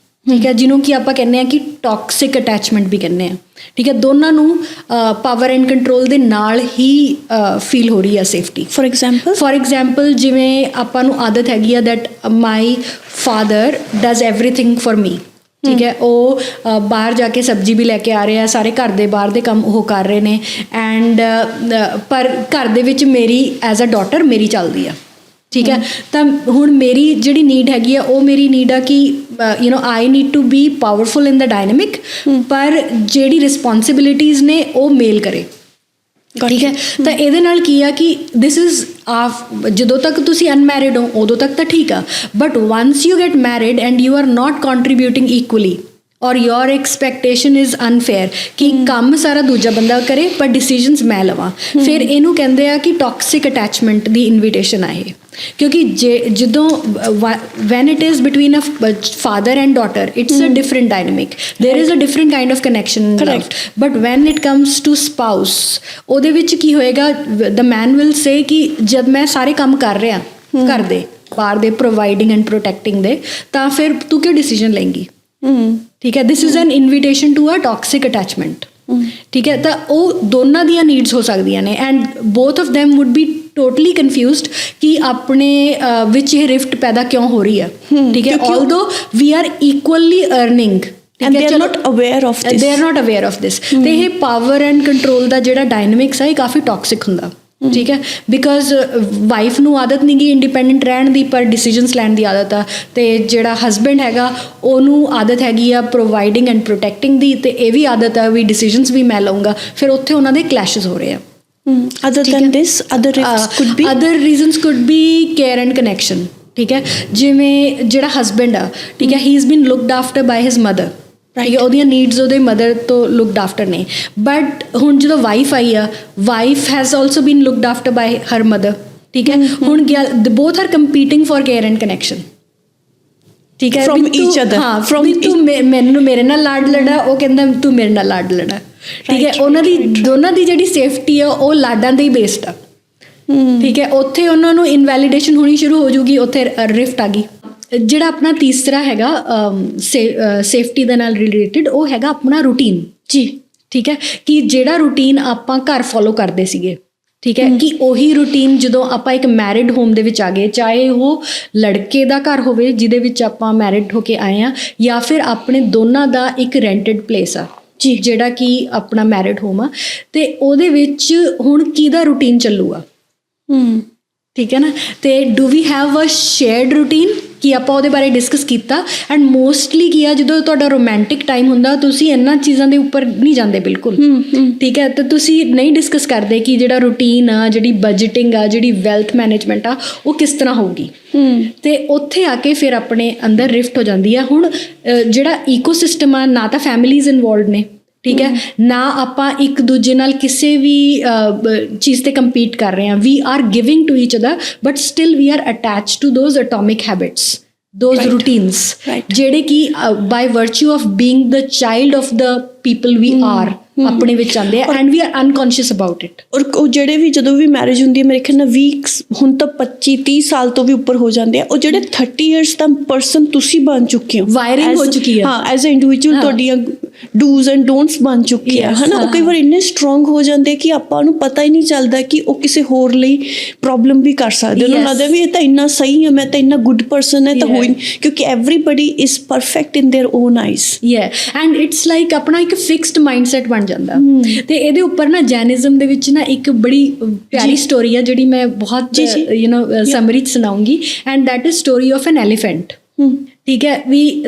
ਠੀਕ ਹੈ, ਜਿਹਨੂੰ ਕਿ ਆਪਾਂ ਕਹਿੰਦੇ ਹਾਂ ਕਿ ਟੌਕਸਿਕ ਅਟੈਚਮੈਂਟ ਵੀ ਕਹਿੰਦੇ ਹਾਂ। ਠੀਕ ਹੈ, ਦੋਨਾਂ ਨੂੰ ਪਾਵਰ ਐਂਡ ਕੰਟਰੋਲ ਦੇ ਨਾਲ ਹੀ ਫੀਲ ਹੋ ਰਹੀ ਆ ਸੇਫਟੀ। ਫੋਰ ਐਗਜ਼ਾਮਪਲ ਜਿਵੇਂ ਆਪਾਂ ਨੂੰ ਆਦਤ ਹੈਗੀ ਆ that my father does everything for me. ਠੀਕ ਹੈ, ਉਹ ਬਾਹਰ ਜਾ ਕੇ ਸਬਜ਼ੀ ਵੀ ਲੈ ਕੇ ਆ ਰਹੇ ਆ, ਸਾਰੇ ਘਰ ਦੇ ਬਾਹਰ ਦੇ ਕੰਮ ਉਹ ਕਰ ਰਹੇ ਨੇ, ਐਂਡ ਪਰ ਘਰ ਦੇ ਵਿੱਚ ਮੇਰੀ ਐਜ਼ ਅ ਡਾਟਰ ਮੇਰੀ ਚੱਲਦੀ ਆ। ਠੀਕ ਹੈ, ਤਾਂ ਹੁਣ ਮੇਰੀ ਜਿਹੜੀ ਨੀਡ ਹੈਗੀ ਆ, ਉਹ ਮੇਰੀ ਨੀਡ ਆ ਕਿ you know I need to be powerful in the dynamic, ਪਰ ਜਿਹੜੀ ਰਿਸਪੋਂਸਿਬਿਲਿਟੀਜ਼ ਨੇ ਉਹ ਮੇਲ ਕਰੇ। ਠੀਕ ਹੈ, ਤਾਂ ਇਹਦੇ ਨਾਲ ਕੀ ਆ ਕਿ ਦਿਸ ਇਜ਼ ਜਦੋਂ ਤੱਕ ਤੁਸੀਂ ਅਨਮੈਰਿਡ ਹੋ ਉਦੋਂ ਤੱਕ ਤਾਂ ਠੀਕ ਆ, but once you get married and you are not contributing equally or your expectation is unfair, ਕਿ ਕੰਮ ਸਾਰਾ ਦੂਜਾ ਬੰਦਾ ਕਰੇ ਪਰ ਡਿਸੀਜ਼ਨਸ ਮੈਂ ਲਵਾਂ, ਫਿਰ ਇਹਨੂੰ ਕਹਿੰਦੇ ਆ ਕਿ ਟੌਕਸਿਕ ਅਟੈਚਮੈਂਟ ਦੀ ਇਨਵੀਟੇਸ਼ਨ ਆ ਇਹ। ਕਿਉਂਕਿ ਜਦੋਂ when it is between a father and daughter, it's a different dynamic. There is a different kind of connection in love. But when it comes to spouse, ਉਹਦੇ ਵਿੱਚ ਕੀ ਹੋਏਗਾ, the man will say ਕਿ ਜਦ ਮੈਂ ਸਾਰੇ ਕੰਮ ਕਰ ਰਿਹਾ ਘਰ ਦੇ ਬਾਹਰ ਦੇ ਪ੍ਰੋਵਾਈਡਿੰਗ ਐਂਡ ਪ੍ਰੋਟੈਕਟਿੰਗ ਦੇ, ਤਾਂ ਫਿਰ ਤੂੰ ਕਿਉਂ ਡਿਸੀਜਨ ਲਏਂਗੀ? ਠੀਕ ਹੈ, this is an invitation to a toxic attachment. ਠੀਕ ਹੈ, ਤਾਂ ਉਹ ਦੋਨਾਂ ਦੀਆਂ ਨੀਡਸ ਹੋ ਸਕਦੀਆਂ ਨੇ, and both of them wood B totally confused ਕਿ ਆਪਣੇ ਵਿੱਚ ਇਹ ਰਿਫਟ ਪੈਦਾ ਕਿਉਂ ਹੋ ਰਹੀ ਹੈ। ਠੀਕ ਹੈ, although we are equally earning and they are not aware of this. They are not aware of this. ਤੇ ਇਹ ਪਾਵਰ ਐਂਡ ਕੰਟਰੋਲ ਦਾ ਜਿਹੜਾ ਡਾਇਨਾਮਿਕਸ ਹੈ ਇਹ ਕਾਫੀ ਟੌਕਸਿਕ ਹੁੰਦਾ। ਠੀਕ ਹੈ, ਬਿਕਾਜ਼ ਵਾਈਫ ਨੂੰ ਆਦਤ ਨਹੀਂ ਗੀ ਇੰਡੀਪੈਂਡੈਂਟ ਰਹਿਣ ਦੀ, ਪਰ ਡਿਸੀਜਨਸ ਲੈਣ ਦੀ ਆਦਤ ਆ, ਅਤੇ ਜਿਹੜਾ ਹਸਬੈਂਡ ਹੈਗਾ ਉਹਨੂੰ ਆਦਤ ਹੈਗੀ ਆ ਪ੍ਰੋਵਾਈਡਿੰਗ ਐਂਡ ਪ੍ਰੋਟੈਕਟਿੰਗ ਦੀ, ਅਤੇ ਇਹ ਵੀ ਆਦਤ ਆ ਵੀ ਡਿਸੀਜਨਸ ਵੀ ਮੈਂ ਲਊਂਗਾ। ਫਿਰ ਉੱਥੇ ਉਹਨਾਂ ਦੇ ਕਲੈਸ਼ਿਸ ਹੋ ਰਹੇ ਆ। Other than this, other reasons could be care and connection। ਠੀਕ ਹੈ, ਜਿਵੇਂ ਜਿਹੜਾ ਹਸਬੈਂਡ ਆ, ਠੀਕ ਹੈ, he is been looked after by his mother. ਠੀਕ ਹੈ, ਉਹਦੀਆਂ ਨੀਡਸ ਉਹਦੇ ਮਦਰ ਤੋਂ ਲੁਕਡ ਆਫਟਰ ਨੇ, ਬਟ ਹੁਣ ਜਦੋਂ ਵਾਈਫ ਆਈ ਆ, wife has also been looked after by her mother. ਠੀਕ ਹੈ, ਹੁਣ both are competing for care and connection. ਠੀਕ ਹੈ, from each other, from ਤੂੰ ਮੈਨੂੰ ਮੇਰੇ ਨਾਲ ਲਾਡ ਲੜਾ, ਉਹ ਕਹਿੰਦਾ ਤੂੰ ਮੇਰੇ ਨਾਲ ਲਾਡ ਲੜਾ। ਠੀਕ ਹੈ, ਉਹਨਾਂ ਦੀ ਦੋਨਾਂ ਦੀ ਜਿਹੜੀ ਸੇਫਟੀ ਆ ਉਹ ਲਾਡਾਂ 'ਤੇ ਹੀ ਬੇਸਡ ਆ। ਠੀਕ ਹੈ, ਉੱਥੇ ਉਹਨਾਂ ਨੂੰ ਇਨਵੈਲੀਡੇਸ਼ਨ ਹੋਣੀ ਸ਼ੁਰੂ ਹੋ ਜੂਗੀ, ਉੱਥੇ ਰਿਫਟ ਆ ਗਈ। ਜਿਹੜਾ ਆਪਣਾ ਤੀਸਰਾ ਹੈਗਾ ਸੇਫਟੀ ਦੇ ਨਾਲ ਰਿਲੇਟਿਡ, ਉਹ ਹੈਗਾ ਆਪਣਾ ਰੂਟੀਨ ਜੀ। ਠੀਕ ਹੈ, ਕਿ ਜਿਹੜਾ ਰੂਟੀਨ ਆਪਾਂ ਘਰ ਫੋਲੋ ਕਰਦੇ ਸੀਗੇ, ਠੀਕ ਹੈ, ਕਿ ਉਹੀ ਰੂਟੀਨ ਜਦੋਂ ਆਪਾਂ ਇੱਕ ਮੈਰਿਡ ਹੋਮ ਦੇ ਵਿੱਚ ਆ ਗਏ, ਚਾਹੇ ਉਹ ਲੜਕੇ ਦਾ ਘਰ ਹੋਵੇ ਜਿਹਦੇ ਵਿੱਚ ਆਪਾਂ ਮੈਰਿਡ ਹੋ ਕੇ ਆਏ ਹਾਂ, ਜਾਂ ਫਿਰ ਆਪਣੇ ਦੋਨਾਂ ਦਾ ਇੱਕ ਰੈਂਟਡ ਪਲੇਸ ਆ ਜੀ, ਜਿਹੜਾ ਕਿ ਆਪਣਾ ਮੈਰਿਡ ਹੋਮ ਆ, ਅਤੇ ਉਹਦੇ ਵਿੱਚ ਹੁਣ ਕਿਹਦਾ ਰੂਟੀਨ ਚੱਲੂਗਾ? ਠੀਕ ਹੈ ਨਾ, ਅਤੇ do we have a shared routine? ਕਿ ਆਪਾਂ ਉਹਦੇ ਬਾਰੇ ਡਿਸਕਸ ਕੀਤਾ। ਐਂਡ ਮੋਸਟਲੀ ਕੀ ਆ, ਜਦੋਂ ਤੁਹਾਡਾ ਰੋਮੈਂਟਿਕ ਟਾਈਮ ਹੁੰਦਾ, ਤੁਸੀਂ ਇਹਨਾਂ ਚੀਜ਼ਾਂ ਦੇ ਉੱਪਰ ਨਹੀਂ ਜਾਂਦੇ ਬਿਲਕੁਲ। ਠੀਕ ਹੈ, ਤਾਂ ਤੁਸੀਂ ਨਹੀਂ ਡਿਸਕਸ ਕਰਦੇ ਕਿ ਜਿਹੜਾ ਰੂਟੀਨ ਆ, ਜਿਹੜੀ ਬਜਟਿੰਗ ਆ, ਜਿਹੜੀ ਵੈਲਥ ਮੈਨੇਜਮੈਂਟ ਆ, ਉਹ ਕਿਸ ਤਰ੍ਹਾਂ ਹੋਊਗੀ। ਅਤੇ ਉੱਥੇ ਆ ਕੇ ਫਿਰ ਆਪਣੇ ਅੰਦਰ ਰਿਫਟ ਹੋ ਜਾਂਦੀ ਆ। ਹੁਣ ਜਿਹੜਾ ਈਕੋਸਿਸਟਮ ਆ, ਨਾ ਤਾਂ ਫੈਮਿਲੀਜ਼ ਇਨਵੋਲਵਡ ਨੇ, ਠੀਕ ਹੈ, ਨਾ ਆਪਾਂ ਇੱਕ ਦੂਜੇ ਨਾਲ ਕਿਸੇ ਵੀ ਚੀਜ਼ 'ਤੇ ਕੰਪੀਟ ਕਰ ਰਹੇ ਹਾਂ। We are giving to each other, but still we are attach to those atomic habits, those routines, ਜਿਹੜੇ ਕਿ by virtue of being the child of the people we are ਆਪਣੇ ਵਿੱਚ ਆਉਂਦੇ ਆ, and we are unconscious about it. ਔਰ ਉਹ ਜਿਹੜੇ ਵੀ ਜਦੋਂ ਵੀ ਮੈਰਿਜ ਹੁੰਦੀ ਹੈ, ਮੇਰੇ ਖਿਆਲ ਨਾਲ 20 ਹੁਣ ਤਾਂ 25-30 ਸਾਲ ਤੋਂ ਵੀ ਉੱਪਰ ਹੋ ਜਾਂਦੇ ਆ, ਉਹ ਜਿਹੜੇ 30 years ਦਾ ਪਰਸਨ ਤੁਸੀਂ ਬਣ ਚੁੱਕੇ ਹੋ, ਵਾਇਰਿੰਗ ਹੋ ਚੁੱਕੀ ਹੈ। ਹਾਂ, ਐਜ਼ ਅ ਇੰਡੀਵਿਜੂਅਲ ਤੁਹਾਡੀਆਂ ਡੂਜ਼ ਐਂਡ ਡੋਂਟਸ ਬਣ ਚੁੱਕੀ ਆ, ਹੈ ਨਾ। ਉਹ ਕਈ ਵਾਰ ਇੰਨੇ ਸਟਰੋਂਗ ਹੋ ਜਾਂਦੇ ਕਿ ਆਪਾਂ ਨੂੰ ਪਤਾ ਹੀ ਨਹੀਂ ਚੱਲਦਾ ਕਿ ਉਹ ਕਿਸੇ ਹੋਰ ਲਈ ਪ੍ਰੋਬਲਮ ਵੀ ਕਰ ਸਕਦੇ। ਉਹਨੂੰ ਲੱਗਦਾ ਵੀ ਇਹ ਤਾਂ ਇੰਨਾ ਸਹੀ ਹੈ, ਮੈਂ ਤਾਂ ਇੰਨਾ ਗੁੱਡ ਪਰਸਨ ਹੈ, ਤਾਂ ਹੋਈ, ਕਿਉਂਕਿ everybody is perfect in their own eyes. And it's like ਆਪਣਾ ਇੱਕ ਫਿਕਸਡ ਮਾਈਂਡਸੈਟ ਬਣ ਜਾਂਦਾ। ਤੇ ਇਹਦੇ ਉੱਪਰ ਨਾ ਜੈਨਿਜ਼ਮ ਦੇ ਵਿੱਚ ਨਾ ਇੱਕ ਬੜੀ ਪਿਆਰੀ ਸਟੋਰੀ ਆ, ਜਿਹੜੀ ਮੈਂ ਬਹੁਤ ਸਮਰੀ 'ਚ ਸੁਣਾਉਂਗੀ, and that is story of an elephant. ਠੀਕ ਹੈ, ਵੀ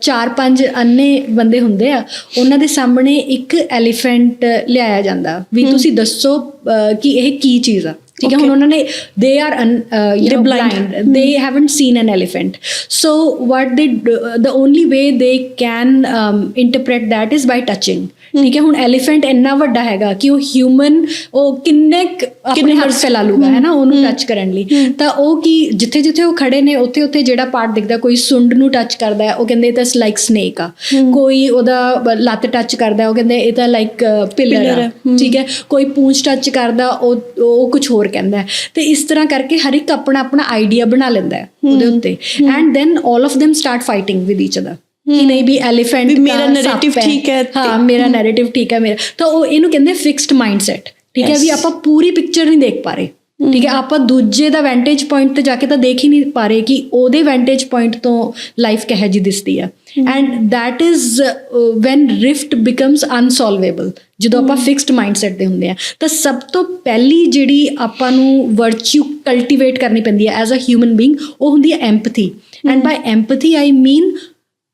4-5 ਅੰਨੇ ਬੰਦੇ ਹੁੰਦੇ ਆ, ਉਹਨਾਂ ਦੇ ਸਾਹਮਣੇ ਇੱਕ ਐਲੀਫੈਂਟ ਲਿਆਇਆ ਜਾਂਦਾ, ਵੀ ਤੁਸੀਂ ਦੱਸੋ ਕਿ ਇਹ ਕੀ ਚੀਜ਼ ਆ। ਠੀਕ ਹੈ, ਹੁਣ ਉਹਨਾਂ ਨੇ they are blind, they haven't seen an elephant, so what they the only way they can interpret that is by touching। ਠੀਕ ਹੈ, ਹੁਣ ਐਲੀਫੈਂਟ ਇੰਨਾ ਵੱਡਾ ਹੈਗਾ ਕਿ ਉਹ ਹਿਊਮਨ ਉਹ ਕਿੰਨੇ ਆਪਣੇ ਹੱਥ ਫੈਲਾ ਲੂਗਾ, ਹੈ ਨਾ, ਉਹਨੂੰ ਟੱਚ ਕਰਨ ਲਈ। ਤਾਂ ਉਹ ਕੀ ਜਿੱਥੇ ਜਿੱਥੇ ਉਹ ਖੜੇ ਨੇ, ਉੱਥੇ ਉੱਥੇ ਜਿਹੜਾ ਪਾਰਟ ਦਿਖਦਾ, ਕੋਈ ਸੁੰਡ ਨੂੰ ਟੱਚ ਕਰਦਾ ਹੈ, ਉਹ ਕਹਿੰਦੇ ਤਾਂ ਲਾਈਕ ਸਨੇਕ ਆ। ਕੋਈ ਉਹਦਾ ਲੱਤ ਟੱਚ ਕਰਦਾ, ਉਹ ਕਹਿੰਦੇ ਇਹ ਤਾਂ ਲਾਈਕ ਪਿਲਰ ਆ। ਠੀਕ ਹੈ, ਕੋਈ ਪੂੰਛ ਟੱਚ ਕਰਦਾ, ਉਹ ਕੁਛ ਹੋਰ ਕਹਿੰਦਾ। ਤੇ ਇਸ ਤਰ੍ਹਾਂ ਕਰਕੇ ਹਰ ਇੱਕ ਆਪਣਾ ਆਪਣਾ ਆਈਡੀਆ ਬਣਾ ਲੈਂਦਾ ਹੈ ਉਹਦੇ ਉੱਤੇ, and then all of them start fighting with each other ਕਿ ਨਹੀਂ ਵੀ ਐਲੀਫੈਂਟ ਮੇਰਾ ਨੈਰੇਟਿਵ ਠੀਕ ਹੈ, ਹਾਂ ਮੇਰਾ ਨੈਰੇਟਿਵ ਠੀਕ ਹੈ ਮੇਰਾ। ਤਾਂ ਉਹ ਇਹਨੂੰ ਕਹਿੰਦੇ ਫਿਕਸਡ ਮਾਈਂਡਸੈਟ। ਠੀਕ ਹੈ, ਵੀ ਆਪਾਂ ਪੂਰੀ ਪਿਕਚਰ ਨਹੀਂ ਦੇਖ ਪਾ ਰਹੇ। ਠੀਕ ਹੈ, ਆਪਾਂ ਦੂਜੇ ਦਾ ਵੈਂਟੇਜ ਪੁਆਇੰਟ 'ਤੇ ਜਾ ਕੇ ਤਾਂ ਦੇਖ ਹੀ ਨਹੀਂ ਪਾ ਰਹੇ ਕਿ ਉਹਦੇ ਵੈਂਟੇਜ ਪੁਆਇੰਟ ਤੋਂ ਲਾਈਫ ਕਿਹੋ ਜਿਹੀ ਦਿਸਦੀ ਆ। And that is when rift becomes unsolvable. ਜਦੋਂ ਆਪਾਂ ਫਿਕਸਡ ਮਾਈਂਡਸੈਟ ਦੇ ਹੁੰਦੇ ਆ, ਤਾਂ ਸਭ ਤੋਂ ਪਹਿਲੀ ਜਿਹੜੀ ਆਪਾਂ ਨੂੰ ਵਰਚੂ ਕਲਟੀਵੇਟ ਕਰਨੀ ਪੈਂਦੀ ਹੈ ਐਜ਼ ਅ ਹਿਊਮਨ ਬੀਇੰਗ, ਉਹ ਹੁੰਦੀ ਹੈ empathy. And by empathy I mean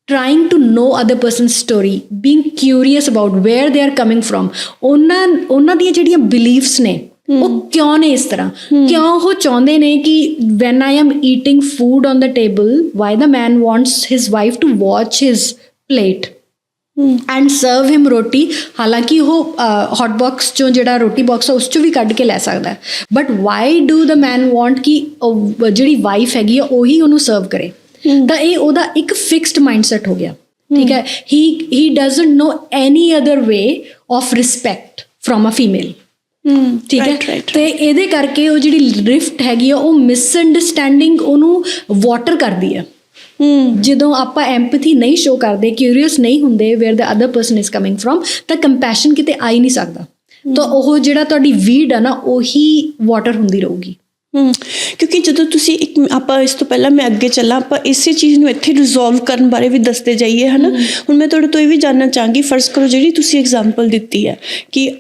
trying to know other person's story, being curious about where they are coming from, ਉਹਨਾਂ ਦੀਆਂ ਜਿਹੜੀਆਂ beliefs ਨੇ ਉਹ ਕਿਉਂ ਨੇ ਇਸ ਤਰ੍ਹਾਂ, ਕਿਉਂ ਉਹ ਚਾਹੁੰਦੇ ਨੇ ਕਿ when I am eating food on the table, why the man wants his wife to watch his plate, and serve him roti. ਹਾਲਾਂਕਿ ਉਹ ਹੌਟ ਬਾਕਸ ਚੋਂ ਜਿਹੜਾ ਰੋਟੀ ਬਾਕਸ ਆ ਉਸ ਚੋਂ ਵੀ ਕੱਢ ਕੇ ਲੈ ਸਕਦਾ ਹੈ, but why do the man want ਕਿ ਜਿਹੜੀ ਵਾਈਫ ਹੈਗੀ ਆ ਉਹੀ ਉਹਨੂੰ ਸਰਵ ਕਰੇ? ਤਾਂ ਇਹ ਉਹਦਾ ਇੱਕ ਫਿਕਸਡ ਮਾਈਂਡਸੈਟ ਹੋ ਗਿਆ, ਠੀਕ ਹੈ। He doesn't know any other way of respect from a female, ਠੀਕ ਹੈ। ਤੇ ਇਹਦੇ ਕਰਕੇ ਉਹ ਜਿਹੜੀ ਰਿਫਟ ਹੈਗੀ ਆ ਉਹ ਮਿਸਅੰਡਰਸਟੈਂਡਿੰਗ ਉਹਨੂੰ ਵਾਟਰ ਕਰਦੀ ਆ। ਜਦੋਂ ਆਪਾਂ ਐਮਪੈਥੀ ਨਹੀਂ ਸ਼ੋ ਕਰਦੇ, ਕਿਊਰੀਅਸ ਨਹੀਂ ਹੁੰਦੇ wear the other person is coming from, ਤਾਂ ਕੰਪੈਸ਼ਨ ਕਿਤੇ ਆ ਹੀ ਨਹੀਂ ਸਕਦਾ। ਤਾਂ ਉਹ ਜਿਹੜਾ ਤੁਹਾਡੀ ਵੀਡ ਆ ਨਾ ਉਹੀ ਵਾਟਰ ਹੁੰਦੀ ਰਹੂਗੀ। ਕਿਉਂਕਿ ਜਦੋਂ ਤੁਸੀਂ ਆਪਾਂ ਇਸ ਤੋਂ ਪਹਿਲਾਂ ਮੈਂ ਅੱਗੇ ਚੱਲਾਂ, ਆਪਾਂ ਇਸੇ ਚੀਜ਼ ਨੂੰ ਇੱਥੇ ਰਿਜ਼ੋਲਵ ਕਰਨ ਬਾਰੇ ਵੀ ਦੱਸਦੇ ਜਾਈਏ, ਹੈ ਨਾ। ਹੁਣ ਮੈਂ ਤੁਹਾਡੇ ਤੋਂ ਇਹ ਵੀ ਜਾਣਨਾ ਚਾਹਾਂਗੀ, ਫਰਜ਼ ਕਰੋ ਜਿਹੜੀ ਤੁਸੀਂ ਐਗਜ਼ਾਮਪਲ ਦਿੱਤੀ ਹੈ ਕਿ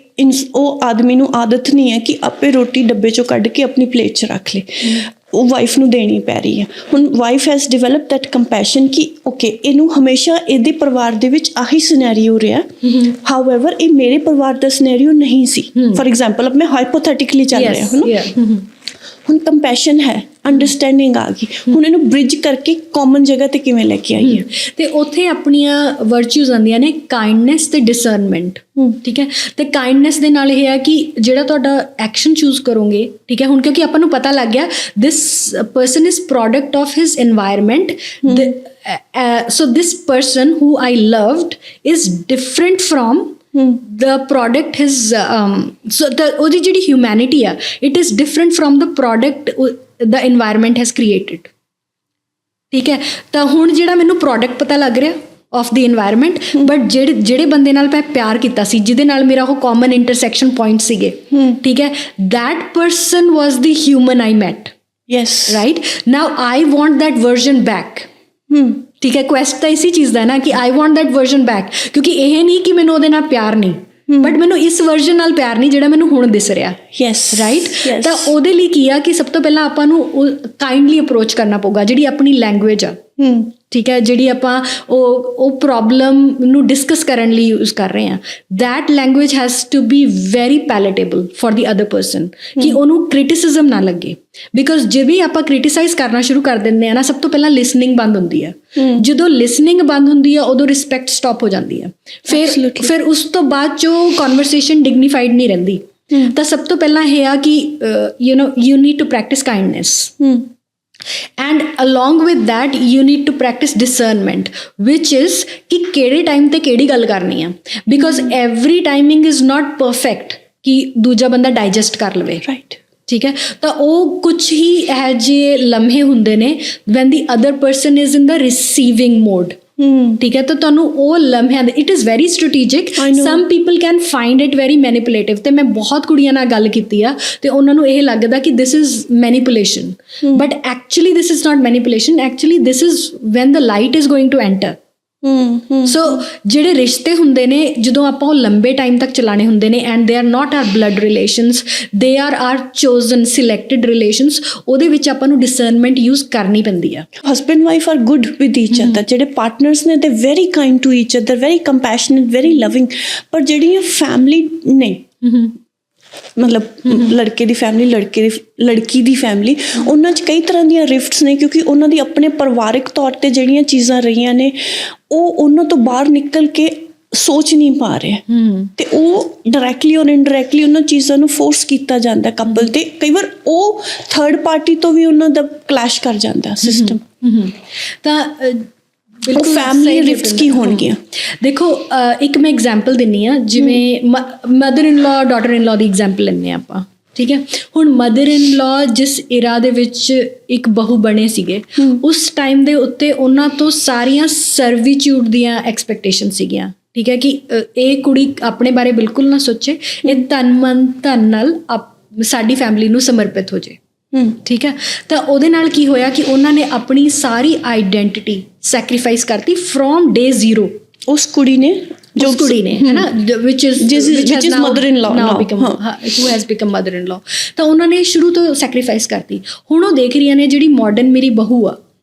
ਉਹ ਆਦਮੀ ਨੂੰ ਆਦਤ ਨਹੀਂ ਹੈ ਕਿ ਆਪੇ ਰੋਟੀ ਡੱਬੇ 'ਚੋਂ ਕੱਢ ਕੇ ਆਪਣੀ ਪਲੇਟ 'ਚ ਰੱਖ ਲੇ, ਉਹ ਵਾਈਫ ਨੂੰ ਦੇਣੀ ਪੈ ਰਹੀ ਹੈ। ਹੁਣ wife has develop that compassion ਕਿ ਓਕੇ ਇਹਨੂੰ ਹਮੇਸ਼ਾ ਇਹਦੇ ਪਰਿਵਾਰ ਦੇ ਵਿੱਚ ਆਹੀ ਸਿਨੈਰੀਓ ਰਿਹਾ, ਹਾਊਐਵਰ ਇਹ ਮੇਰੇ ਪਰਿਵਾਰ ਦਾ ਸਿਨੈਰੀਓ ਨਹੀਂ ਸੀ। ਫॉर ਐਗਜ਼ਾਮਪਲ ਮੈਂ ਹਾਈਪੋਥੈਟਿਕਲੀ ਚੱਲ ਰਿਹਾ ਹੈ ਨਾ। ਹੁਣ ਕੰਪੈਸ਼ਨ ਹੈ, ਅੰਡਰਸਟੈਂਡਿੰਗ ਆ ਗਈ, ਹੁਣ ਇਹਨੂੰ ਬ੍ਰਿਜ ਕਰਕੇ ਕਾਮਨ ਜਗ੍ਹਾ ਤੇ ਕਿਵੇਂ ਲੈ ਕੇ ਆਈਏ? ਤੇ ਉੱਥੇ ਆਪਣੀਆਂ ਵਰਚੂਜ਼ ਆਉਂਦੀਆਂ ਨੇ ਕਾਈਂਡਨੈਸ ਤੇ ਡਿਸਰਨਮੈਂਟ, ਠੀਕ ਹੈ। ਤੇ ਕਾਈਂਡਨੈਸ ਦੇ ਨਾਲ ਇਹ ਹੈ ਕਿ ਜਿਹੜਾ ਤੁਹਾਡਾ ਐਕਸ਼ਨ ਚੂਜ਼ ਕਰੋਗੇ, ਠੀਕ ਹੈ। ਹੁਣ ਕਿਉਂਕਿ ਆਪਾਂ ਨੂੰ ਪਤਾ ਲੱਗ ਗਿਆ ਦਿਸ person is product of his environment, so this person who I loved is different from the product his so the ਉਹਦੀ ਜਿਹੜੀ humanity ਆ it is different from the product the environment has created, ਠੀਕ ਹੈ। ਤਾਂ ਹੁਣ ਜਿਹੜਾ ਮੈਨੂੰ product ਪਤਾ ਲੱਗ ਰਿਹਾ ਆਫ ਦੀ এনवायरमेंट, ਬਟ ਜਿਹੜੇ ਬੰਦੇ ਨਾਲ ਮੈਂ ਪਿਆਰ ਕੀਤਾ ਸੀ, ਜਿਹਦੇ ਨਾਲ ਮੇਰਾ ਉਹ ਕਾਮਨ ਇੰਟਰਸੈਕਸ਼ਨ ਪੁਆਇੰਟ ਸੀਗੇ, ਠੀਕ ਹੈ, that person was the human I met, yes, right? Now I want that version back, ਠੀਕ ਹੈ। ਕੁਐਸਟ ਤਾਂ ਇਸੀ ਚੀਜ਼ ਦਾ ਨਾ ਕਿ I want that version back, ਕਿਉਂਕਿ ਇਹ ਨਹੀਂ ਕਿ ਮੈਨੂੰ ਉਹਦੇ ਨਾਲ ਪਿਆਰ ਨਹੀਂ, ਬਟ ਮੈਨੂੰ ਇਸ ਵਰਜ਼ਨ ਨਾਲ ਪਿਆਰ ਨਹੀਂ ਜਿਹੜਾ ਮੈਨੂੰ ਹੁਣ ਦਿਸ ਰਿਹਾ, ਯੈਸ, ਰਾਈਟ। ਤਾਂ ਉਹਦੇ ਲਈ ਕੀ ਆ ਕਿ ਸਭ ਤੋਂ ਪਹਿਲਾਂ ਆਪਾਂ ਨੂੰ ਕਾਈਂਡਲੀ ਅਪਰੋਚ ਕਰਨਾ ਪਊਗਾ, ਜਿਹੜੀ ਆਪਣੀ ਲੈਂਗੁਏਜ ਆ, ਠੀਕ ਹੈ, ਜਿਹੜੀ ਆਪਾਂ ਉਹ ਪ੍ਰੋਬਲਮ ਨੂੰ ਡਿਸਕਸ ਕਰਨ ਲਈ ਯੂਜ਼ ਕਰ ਰਹੇ ਹਾਂ, that language has to be very palatable for the other person, ਕਿ ਉਹਨੂੰ ਕ੍ਰਿਟਿਸਿਜ਼ਮ ਨਾ ਲੱਗੇ। ਬਿਕੋਜ਼ ਜੇ ਵੀ ਆਪਾਂ ਕ੍ਰਿਟਿਸਾਈਜ਼ ਕਰਨਾ ਸ਼ੁਰੂ ਕਰ ਦਿੰਦੇ ਆ ਨਾ, ਸਭ ਤੋਂ ਪਹਿਲਾਂ ਲਿਸਨਿੰਗ ਬੰਦ ਹੁੰਦੀ ਹੈ। ਜਦੋਂ ਲਿਸਨਿੰਗ ਬੰਦ ਹੁੰਦੀ ਆ ਉਦੋਂ ਰਿਸਪੈਕਟ ਸਟਾਪ ਹੋ ਜਾਂਦੀ ਹੈ। ਫਿਰ ਉਸ ਤੋਂ ਬਾਅਦ ਜੋ ਕਨਵਰਸੇਸ਼ਨ ਡਿਗਨੀਫਾਈਡ ਨਹੀਂ ਰਹਿੰਦੀ। ਤਾਂ ਸਭ ਤੋਂ ਪਹਿਲਾਂ ਇਹ ਆ ਕਿ you need to practise kindness, and along with that you need to practice discernment, which is ਕਿ ਕਿਹੜੇ ਟਾਈਮ ਤੇ ਕਿਹੜੀ ਗੱਲ ਕਰਨੀ ਆ, because every timing is not perfect ਕਿ ਦੂਜਾ ਬੰਦਾ ਡਾਈਜੈਸਟ ਕਰ ਲਵੇ, right, ਠੀਕ ਹੈ। ਤਾਂ ਉਹ ਕੁਛ ਹੀ ਇਹੋ ਜਿਹੇ ਲਮਹੇ ਹੁੰਦੇ ਨੇ when the other person is in the receiving mode, ਠੀਕ ਹੈ। ਤਾਂ ਤੁਹਾਨੂੰ ਉਹ ਲਮਹਿਆਂ ਦੇ it is very strategic, some people can find it very manipulative. ਤੇ ਮੈਂ ਬਹੁਤ ਕੁੜੀਆਂ ਨਾਲ ਗੱਲ ਕੀਤੀ ਆ ਤੇ ਉਹਨਾਂ ਨੂੰ ਇਹ ਲੱਗਦਾ ਕਿ this is manipulation, but actually this is not manipulation, actually this is when the light is going to enter. So ਜਿਹੜੇ ਰਿਸ਼ਤੇ ਹੁੰਦੇ ਨੇ ਜਦੋਂ ਆਪਾਂ ਉਹ ਲੰਬੇ ਟਾਈਮ ਤੱਕ ਚਲਾਣੇ ਹੁੰਦੇ ਨੇ, and they are not are blood relations, they are are chosen selected relations, ਉਹਦੇ ਵਿੱਚ ਆਪਾਂ ਨੂੰ ਡਿਸਰਨਮੈਂਟ ਯੂਜ਼ ਕਰਨੀ ਪੈਂਦੀ ਆ। Husband wife are good with each other, ਜਿਹੜੇ ਪਾਰਟਨਰਸ ਨੇ they very kind to each other, very compassionate, very loving. ਪਰ ਜਿਹੜੀਆਂ ਫੈਮਿਲੀ ਨੇ, ਮਤਲਬ ਲੜਕੇ ਦੀ ਫੈਮਿਲੀ, ਲੜਕੀ ਦੀ ਫੈਮਿਲੀ, ਉਹਨਾਂ 'ਚ ਕਈ ਤਰ੍ਹਾਂ ਦੀਆਂ ਰਿਫਟਸ ਨੇ, ਕਿਉਂਕਿ ਉਹਨਾਂ ਦੀ ਆਪਣੇ ਪਰਿਵਾਰਿਕ ਤੌਰ 'ਤੇ ਜਿਹੜੀਆਂ ਚੀਜ਼ਾਂ ਰਹੀਆਂ ਨੇ ਉਹ ਉਹਨਾਂ ਤੋਂ ਬਾਹਰ ਨਿਕਲ ਕੇ ਸੋਚ ਨਹੀਂ ਪਾ ਰਹੇ, ਤੇ ਉਹ ਡਾਇਰੈਕਟਲੀ ਔਰ ਇਨਡਾਇਰੈਕਟਲੀ ਉਹਨਾਂ ਚੀਜ਼ਾਂ ਨੂੰ ਫੋਰਸ ਕੀਤਾ ਜਾਂਦਾ ਕਪਲ ਤੇ। ਕਈ ਵਾਰ ਉਹ ਥਰਡ ਪਾਰਟੀ ਤੋਂ ਵੀ ਉਹਨਾਂ ਦਾ ਕਲੈਸ਼ ਕਰ ਜਾਂਦਾ ਸਿਸਟਮ। ਤਾਂ ਫੈਮਿਲੀ ਰਿਫਟਸ ਕੀ ਹੋਣਗੀਆਂ? ਦੇਖੋ ਇੱਕ ਮੈਂ ਐਗਜ਼ਾਮਪਲ ਦਿੰਦੀ ਹਾਂ, ਜਿਵੇਂ ਮਦਰ ਇਨ ਲਾ ਡਾਟਰ ਇਨ ਲਾ ਦੀ ਐਗਜ਼ਾਮਪਲ ਲੈਂਦੇ ਹਾਂ ਆਪਾਂ, ਠੀਕ ਹੈ। ਹੁਣ ਮਦਰ ਇਨ ਲਾ ਜਿਸ ਇਰਾ ਦੇ ਵਿੱਚ ਇੱਕ ਬਹੂ ਬਣੇ ਸੀਗੇ, ਉਸ ਟਾਈਮ ਦੇ ਉੱਤੇ ਉਹਨਾਂ ਤੋਂ ਸਾਰੀਆਂ ਸਰਵੀਚਿਊਡ ਦੀਆਂ ਐਕਸਪੈਕਟੇਸ਼ਨ ਸੀਗੀਆਂ, ਠੀਕ ਹੈ, ਕਿ ਇਹ ਕੁੜੀ ਆਪਣੇ ਬਾਰੇ ਬਿਲਕੁਲ ਨਾ ਸੋਚੇ, ਇਹ ਤਨ ਮਨ ਧਨ ਨਾਲ ਸਾਡੀ ਫੈਮਿਲੀ ਨੂੰ ਸਮਰਪਿਤ ਹੋ ਜੇ, ਠੀਕ ਹੈ। ਤਾਂ ਉਹਦੇ ਨਾਲ ਕੀ ਹੋਇਆ ਕਿ ਉਹਨਾਂ ਨੇ ਆਪਣੀ ਸਾਰੀ ਆਈਡੈਂਟੀਟੀ ਸੈਕਰੀਫਾਈਸ ਕਰਤੀ ਫਰੋਮ ਡੇ ਜ਼ੀਰੋ। ਉਸ ਕੁੜੀ ਨੇ ਹੈ ਨਾ, which is mother-in-law now who has become mother-in-law, ਤਾਂ ਉਹਨਾਂ ਨੇ ਸ਼ੁਰੂ ਤੋਂ ਸੈਕਰੀਫਾਈਸ ਕਰਤੀ। ਹੁਣ ਉਹ ਦੇਖ ਰਹੀਆਂ ਨੇ ਜਿਹੜੀ ਮਾਡਰਨ ਮੇਰੀ ਬਹੂ ਆ,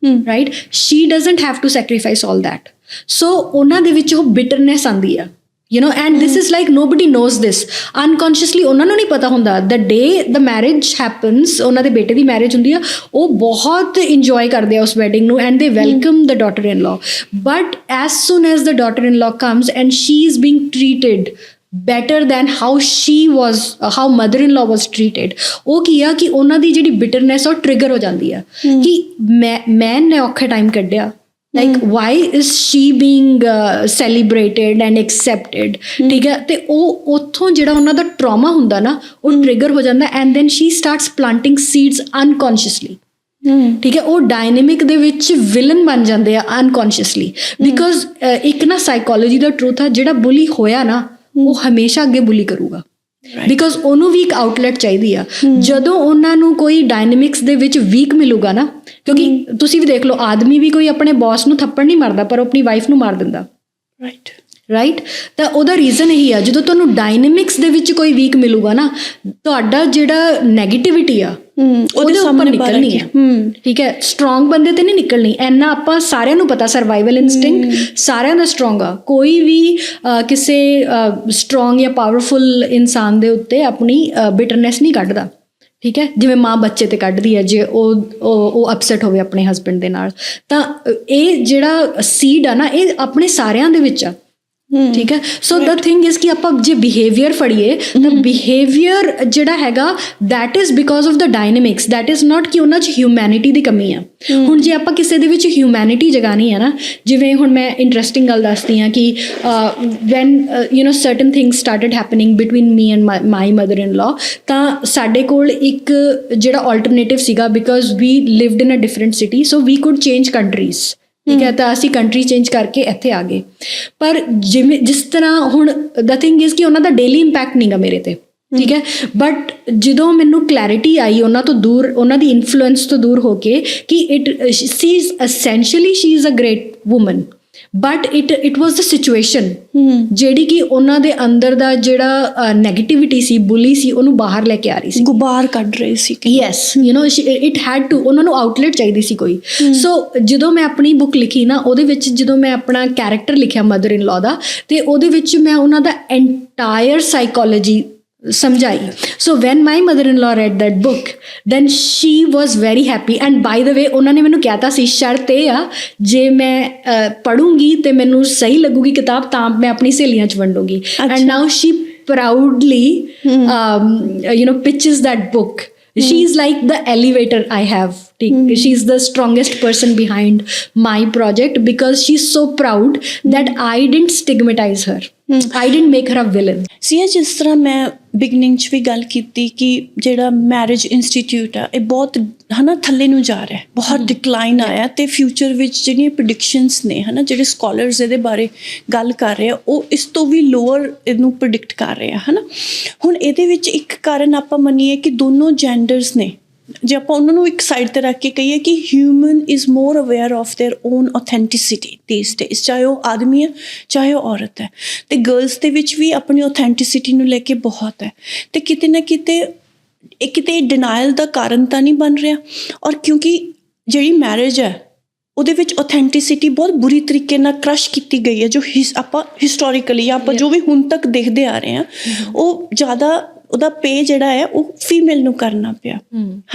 right, she doesn't have to sacrifice all that, ਸੋ ਉਹਨਾਂ ਦੇ ਵਿੱਚ ਉਹ ਬਿਟਰਨੈਸ ਆਉਂਦੀ ਆ, you know, and this is like nobody knows this unconsciously, ਉਹਨਾਂ ਨੂੰ ਨਹੀਂ ਪਤਾ ਹੁੰਦਾ the day the marriage happens, ਉਹਨਾਂ ਦੇ ਬੇਟੇ ਦੀ ਮੈਰਿਜ ਹੁੰਦੀ ਆ, ਉਹ ਬਹੁਤ ਇੰਜੋਏ ਕਰਦੇ ਆ ਉਸ ਵੈਡਿੰਗ ਨੂੰ and they welcome the daughter-in-law, but as soon as the daughter-in-law comes and she is being treated better than how she was, how mother-in-law was treated, ਉਹ ਕੀ ਆ ਕਿ ਉਹਨਾਂ ਦੀ ਜਿਹੜੀ bitterness ਉਹ trigger ਹੋ ਜਾਂਦੀ ਆ ਕਿ ਮੈਂ ਨੇ ਔਖੇ ਟਾਈਮ ਕੱਢਿਆ, like why is she being celebrated and accepted, ਠੀਕ ਹੈ, ਤੇ ਉਹ ਉੱਥੋਂ ਜਿਹੜਾ ਉਹਨਾਂ ਦਾ ਟਰਾਮਾ ਹੁੰਦਾ ਨਾ ਉਹ ਟ੍ਰਿਗਰ ਹੋ ਜਾਂਦਾ and then she starts planting seeds unconsciously, ਠੀਕ ਹੈ, ਉਹ ਡਾਇਨੇਮਿਕ ਦੇ ਵਿੱਚ ਵਿਲਨ ਬਣ ਜਾਂਦੇ ਆ ਅਨਕੌਨਸ਼ੀਅਸਲੀ, ਬਿਕੋਜ਼ ਇੱਕ ਨਾ ਸਾਈਕੋਲੋਜੀ ਦਾ ਟਰੂਥ ਆ, ਜਿਹੜਾ ਬੁਲੀ ਹੋਇਆ ਨਾ ਉਹ ਹਮੇਸ਼ਾ ਅੱਗੇ ਬੁਲੀ ਕਰੂਗਾ, ਬਿਕੋਜ਼ ਉਹਨੂੰ ਵੀ ਇੱਕ ਆਊਟਲੈਟ ਚਾਹੀਦੀ ਆ। ਜਦੋਂ ਉਹਨਾਂ ਨੂੰ ਕੋਈ ਡਾਇਨੇਮਿਕਸ ਦੇ ਵਿੱਚ ਵੀਕ ਮਿਲੂਗਾ ਨਾ, ਕਿਉਂਕਿ ਤੁਸੀਂ ਵੀ ਦੇਖ ਲਓ, ਆਦਮੀ ਵੀ ਕੋਈ ਆਪਣੇ ਬੌਸ ਨੂੰ ਥੱਪੜ ਨਹੀਂ ਮਾਰਦਾ ਪਰ ਉਹ ਆਪਣੀ ਵਾਈਫ ਨੂੰ ਮਾਰ ਦਿੰਦਾ, ਰਾਈਟ, ਤਾਂ ਉਹਦਾ ਰੀਜ਼ਨ ਇਹੀ ਆ, ਜਦੋਂ ਤੁਹਾਨੂੰ ਡਾਇਨੇਮਿਕਸ ਦੇ ਵਿੱਚ ਕੋਈ ਵੀਕ ਮਿਲੂਗਾ ਨਾ, ਤੁਹਾਡਾ ਜਿਹੜਾ ਨੈਗੇਟਿਵਿਟੀ ਆ ਉਹਦੇ ਉੱਪਰ ਨਿਕਲਣੀ ਹੈ, ਠੀਕ ਹੈ, ਸਟਰੋਂਗ ਬੰਦੇ ਤੇ ਨਹੀਂ ਨਿਕਲਣੀ। ਇੰਨਾ ਆਪਾਂ ਸਾਰਿਆਂ ਨੂੰ ਪਤਾ, ਸਰਵਾਈਵਲ ਇਨਸਟਿੰਕਟ ਸਾਰਿਆਂ ਦਾ ਸਟਰੋਂਗ ਆ, ਕੋਈ ਵੀ ਕਿਸੇ ਸਟਰੋਂਗ ਜਾਂ ਪਾਵਰਫੁਲ ਇਨਸਾਨ ਦੇ ਉੱਤੇ ਆਪਣੀ ਬਿਟਰਨੈਸ ਨਹੀਂ ਕੱਢਦਾ, ਠੀਕ ਹੈ, ਜਿਵੇਂ ਮਾਂ ਬੱਚੇ ਤੇ ਕੱਢਦੀ ਹੈ ਜੇ ਉਹ ਅਪਸੈਟ ਹੋਵੇ ਆਪਣੇ ਹਸਬੈਂਡ ਦੇ ਨਾਲ। ਤਾਂ ਇਹ ਜਿਹੜਾ ਸੀਡ ਆ ਨਾ, ਇਹ ਆਪਣੇ ਸਾਰਿਆਂ ਦੇ ਵਿੱਚ ਆ, ਠੀਕ ਹੈ। ਸੋ ਦ ਥਿੰਗ ਇਜ਼ ਕਿ ਆਪਾਂ ਜੇ ਬਿਹੇਵੀਅਰ ਫੜੀਏ ਤਾਂ ਬਿਹੇਵੀਅਰ ਜਿਹੜਾ ਹੈਗਾ that is because of the dynamics, that is not ਕਿ ਉਹਨਾਂ 'ਚ ਹਿਊਮੈਨਿਟੀ ਦੀ ਕਮੀ ਆ। ਹੁਣ ਜੇ ਆਪਾਂ ਕਿਸੇ ਦੇ ਵਿੱਚ ਹਿਊਮੈਨਿਟੀ ਜਗਾਉਣੀ ਹੈ ਨਾ, ਜਿਵੇਂ ਹੁਣ ਮੈਂ ਇੰਟਰਸਟਿੰਗ ਗੱਲ ਦੱਸਦੀ ਹਾਂ ਕਿ when you know certain things started happening between me and my mother in law, ਤਾਂ ਸਾਡੇ ਕੋਲ ਇੱਕ ਜਿਹੜਾ ਆਲਟਰਨੇਟਿਵ ਸੀਗਾ, because we lived in a different city, so we could change countries, ਠੀਕ ਹੈ, ਤਾਂ ਅਸੀਂ ਕੰਟਰੀ ਚੇਂਜ ਕਰਕੇ ਇੱਥੇ ਆ ਗਏ। ਪਰ ਜਿਸ ਤਰ੍ਹਾਂ ਹੁਣ ਦਾ ਥਿੰਗ ਇਜ਼ ਕਿ ਉਹਨਾਂ ਦਾ ਡੇਲੀ ਇੰਪੈਕਟ ਨਹੀਂ ਗਾ ਮੇਰੇ 'ਤੇ, ਠੀਕ ਹੈ, ਬਟ ਜਦੋਂ ਮੈਨੂੰ ਕਲੈਰਿਟੀ ਆਈ ਉਹਨਾਂ ਤੋਂ ਦੂਰ, ਉਹਨਾਂ ਦੀ ਇਨਫਲੂਐਂਸ ਤੋਂ ਦੂਰ ਹੋ ਕੇ ਕਿ she is essentially she is a great woman, but it was the situation ਜਿਹੜੀ ਕਿ ਉਹਨਾਂ ਦੇ ਅੰਦਰ ਦਾ ਜਿਹੜਾ ਨੈਗੇਟਿਵਿਟੀ ਸੀ, ਬੁਲੀ ਸੀ, ਉਹਨੂੰ ਬਾਹਰ ਲੈ ਕੇ ਆ ਰਹੀ ਸੀ, ਗੁਬਾਰ ਕੱਢ ਰਹੀ ਸੀ। Yes, you know it had to, ਉਹਨਾਂ ਨੂੰ ਆਊਟਲੈਟ ਚਾਹੀਦੀ ਸੀ ਕੋਈ। ਸੋ ਜਦੋਂ ਮੈਂ ਆਪਣੀ ਬੁੱਕ ਲਿਖੀ ਨਾ, ਉਹਦੇ ਵਿੱਚ ਜਦੋਂ ਮੈਂ ਆਪਣਾ ਕੈਰੈਕਟਰ ਲਿਖਿਆ ਮਦਰ ਇਨ ਲਾ ਦਾ, ਤੇ ਉਹਦੇ ਵਿੱਚ ਮੈਂ ਉਹਨਾਂ ਦਾ ਐਂਟਾਇਰ ਸਾਈਕੋਲੋਜੀ ਸਮਝਾਈ। So when my mother in law read that book, then she was very happy. And by the way ਉਹਨਾਂ ਨੇ ਮੈਨੂੰ ਕਹਿਤਾ ਸੀ, ਸ਼ਰਤ ਇਹ ਆ ਜੇ ਮੈਂ ਪੜ੍ਹੂੰਗੀ ਤੇ ਮੈਨੂੰ ਸਹੀ ਲੱਗੂਗੀ ਕਿਤਾਬ ਤਾਂ ਮੈਂ ਆਪਣੀ ਸਹੇਲੀਆਂ 'ਚ ਵੰਡੂੰਗੀ। And now she proudly you know pitches that book. She is like the elevator I have. She is the strongest person behind my project because she's so proud that I didn't stigmatize her. I didn't make her a villain. See, ਜਿਸ ਤਰ੍ਹਾਂ ਮੈਂ beginning 'ਚ ਵੀ ਗੱਲ ਕੀਤੀ ਕਿ ਜਿਹੜਾ marriage institute ਆ, ਇਹ ਬਹੁਤ ਹੈ ਨਾ ਥੱਲੇ ਨੂੰ ਜਾ ਰਿਹਾ, ਬਹੁਤ ਡਿਕਲਾਈਨ ਆਇਆ, ਅਤੇ ਫਿਊਚਰ ਵਿੱਚ ਜਿਹੜੀਆਂ ਪ੍ਰੈਡਿਕਸ਼ਨਸ ਨੇ, ਹੈ ਨਾ, ਜਿਹੜੇ ਸਕੋਲਰਸ ਇਹਦੇ ਬਾਰੇ ਗੱਲ ਕਰ ਰਹੇ ਆ, ਉਹ ਇਸ ਤੋਂ ਵੀ ਲੋਅਰ ਇਹਨੂੰ ਪ੍ਰੈਡਿਕਟ ਕਰ ਰਹੇ ਆ, ਹੈ ਨਾ। ਹੁਣ ਇਹਦੇ ਵਿੱਚ ਇੱਕ ਕਾਰਨ ਆਪਾਂ ਮੰਨੀਏ ਕਿ ਦੋਨੋਂ ਜੈਂਡਰਸ ਨੇ, ਜੇ ਆਪਾਂ ਉਹਨਾਂ ਨੂੰ ਇੱਕ ਸਾਈਡ 'ਤੇ ਰੱਖ ਕੇ ਕਹੀਏ ਕਿ human is more aware of their own authenticity these days, ਚਾਹੇ ਉਹ ਆਦਮੀ ਹੈ ਚਾਹੇ ਉਹ ਔਰਤ ਹੈ, ਅਤੇ ਗਰਲਸ ਦੇ ਵਿੱਚ ਵੀ ਆਪਣੀ ਔਥੈਂਟਿਸਿਟੀ ਨੂੰ ਲੈ ਕੇ ਬਹੁਤ ਹੈ। ਅਤੇ ਕਿਤੇ ਨਾ ਕਿਤੇ ਡਿਨਾਇਲ ਦਾ ਕਾਰਨ ਤਾਂ ਨਹੀਂ ਬਣ ਰਿਹਾ, ਔਰ ਕਿਉਂਕਿ ਜਿਹੜੀ ਮੈਰਿਜ ਹੈ ਉਹਦੇ ਵਿੱਚ ਔਥੈਂਟਿਸਿਟੀ ਬਹੁਤ ਬੁਰੀ ਤਰੀਕੇ ਨਾਲ ਕ੍ਰਸ਼ ਕੀਤੀ ਗਈ ਹੈ, ਜੋ ਆਪਾਂ ਹਿਸਟੋਰੀਕਲੀ ਆਪਾਂ ਜੋ ਵੀ ਹੁਣ ਤੱਕ ਦੇਖਦੇ ਆ ਰਹੇ ਹਾਂ, ਉਹ ਜ਼ਿਆਦਾ ਉਹਦਾ ਪੇ ਜਿਹੜਾ ਹੈ ਉਹ ਫੀਮੇਲ ਨੂੰ ਕਰਨਾ ਪਿਆ,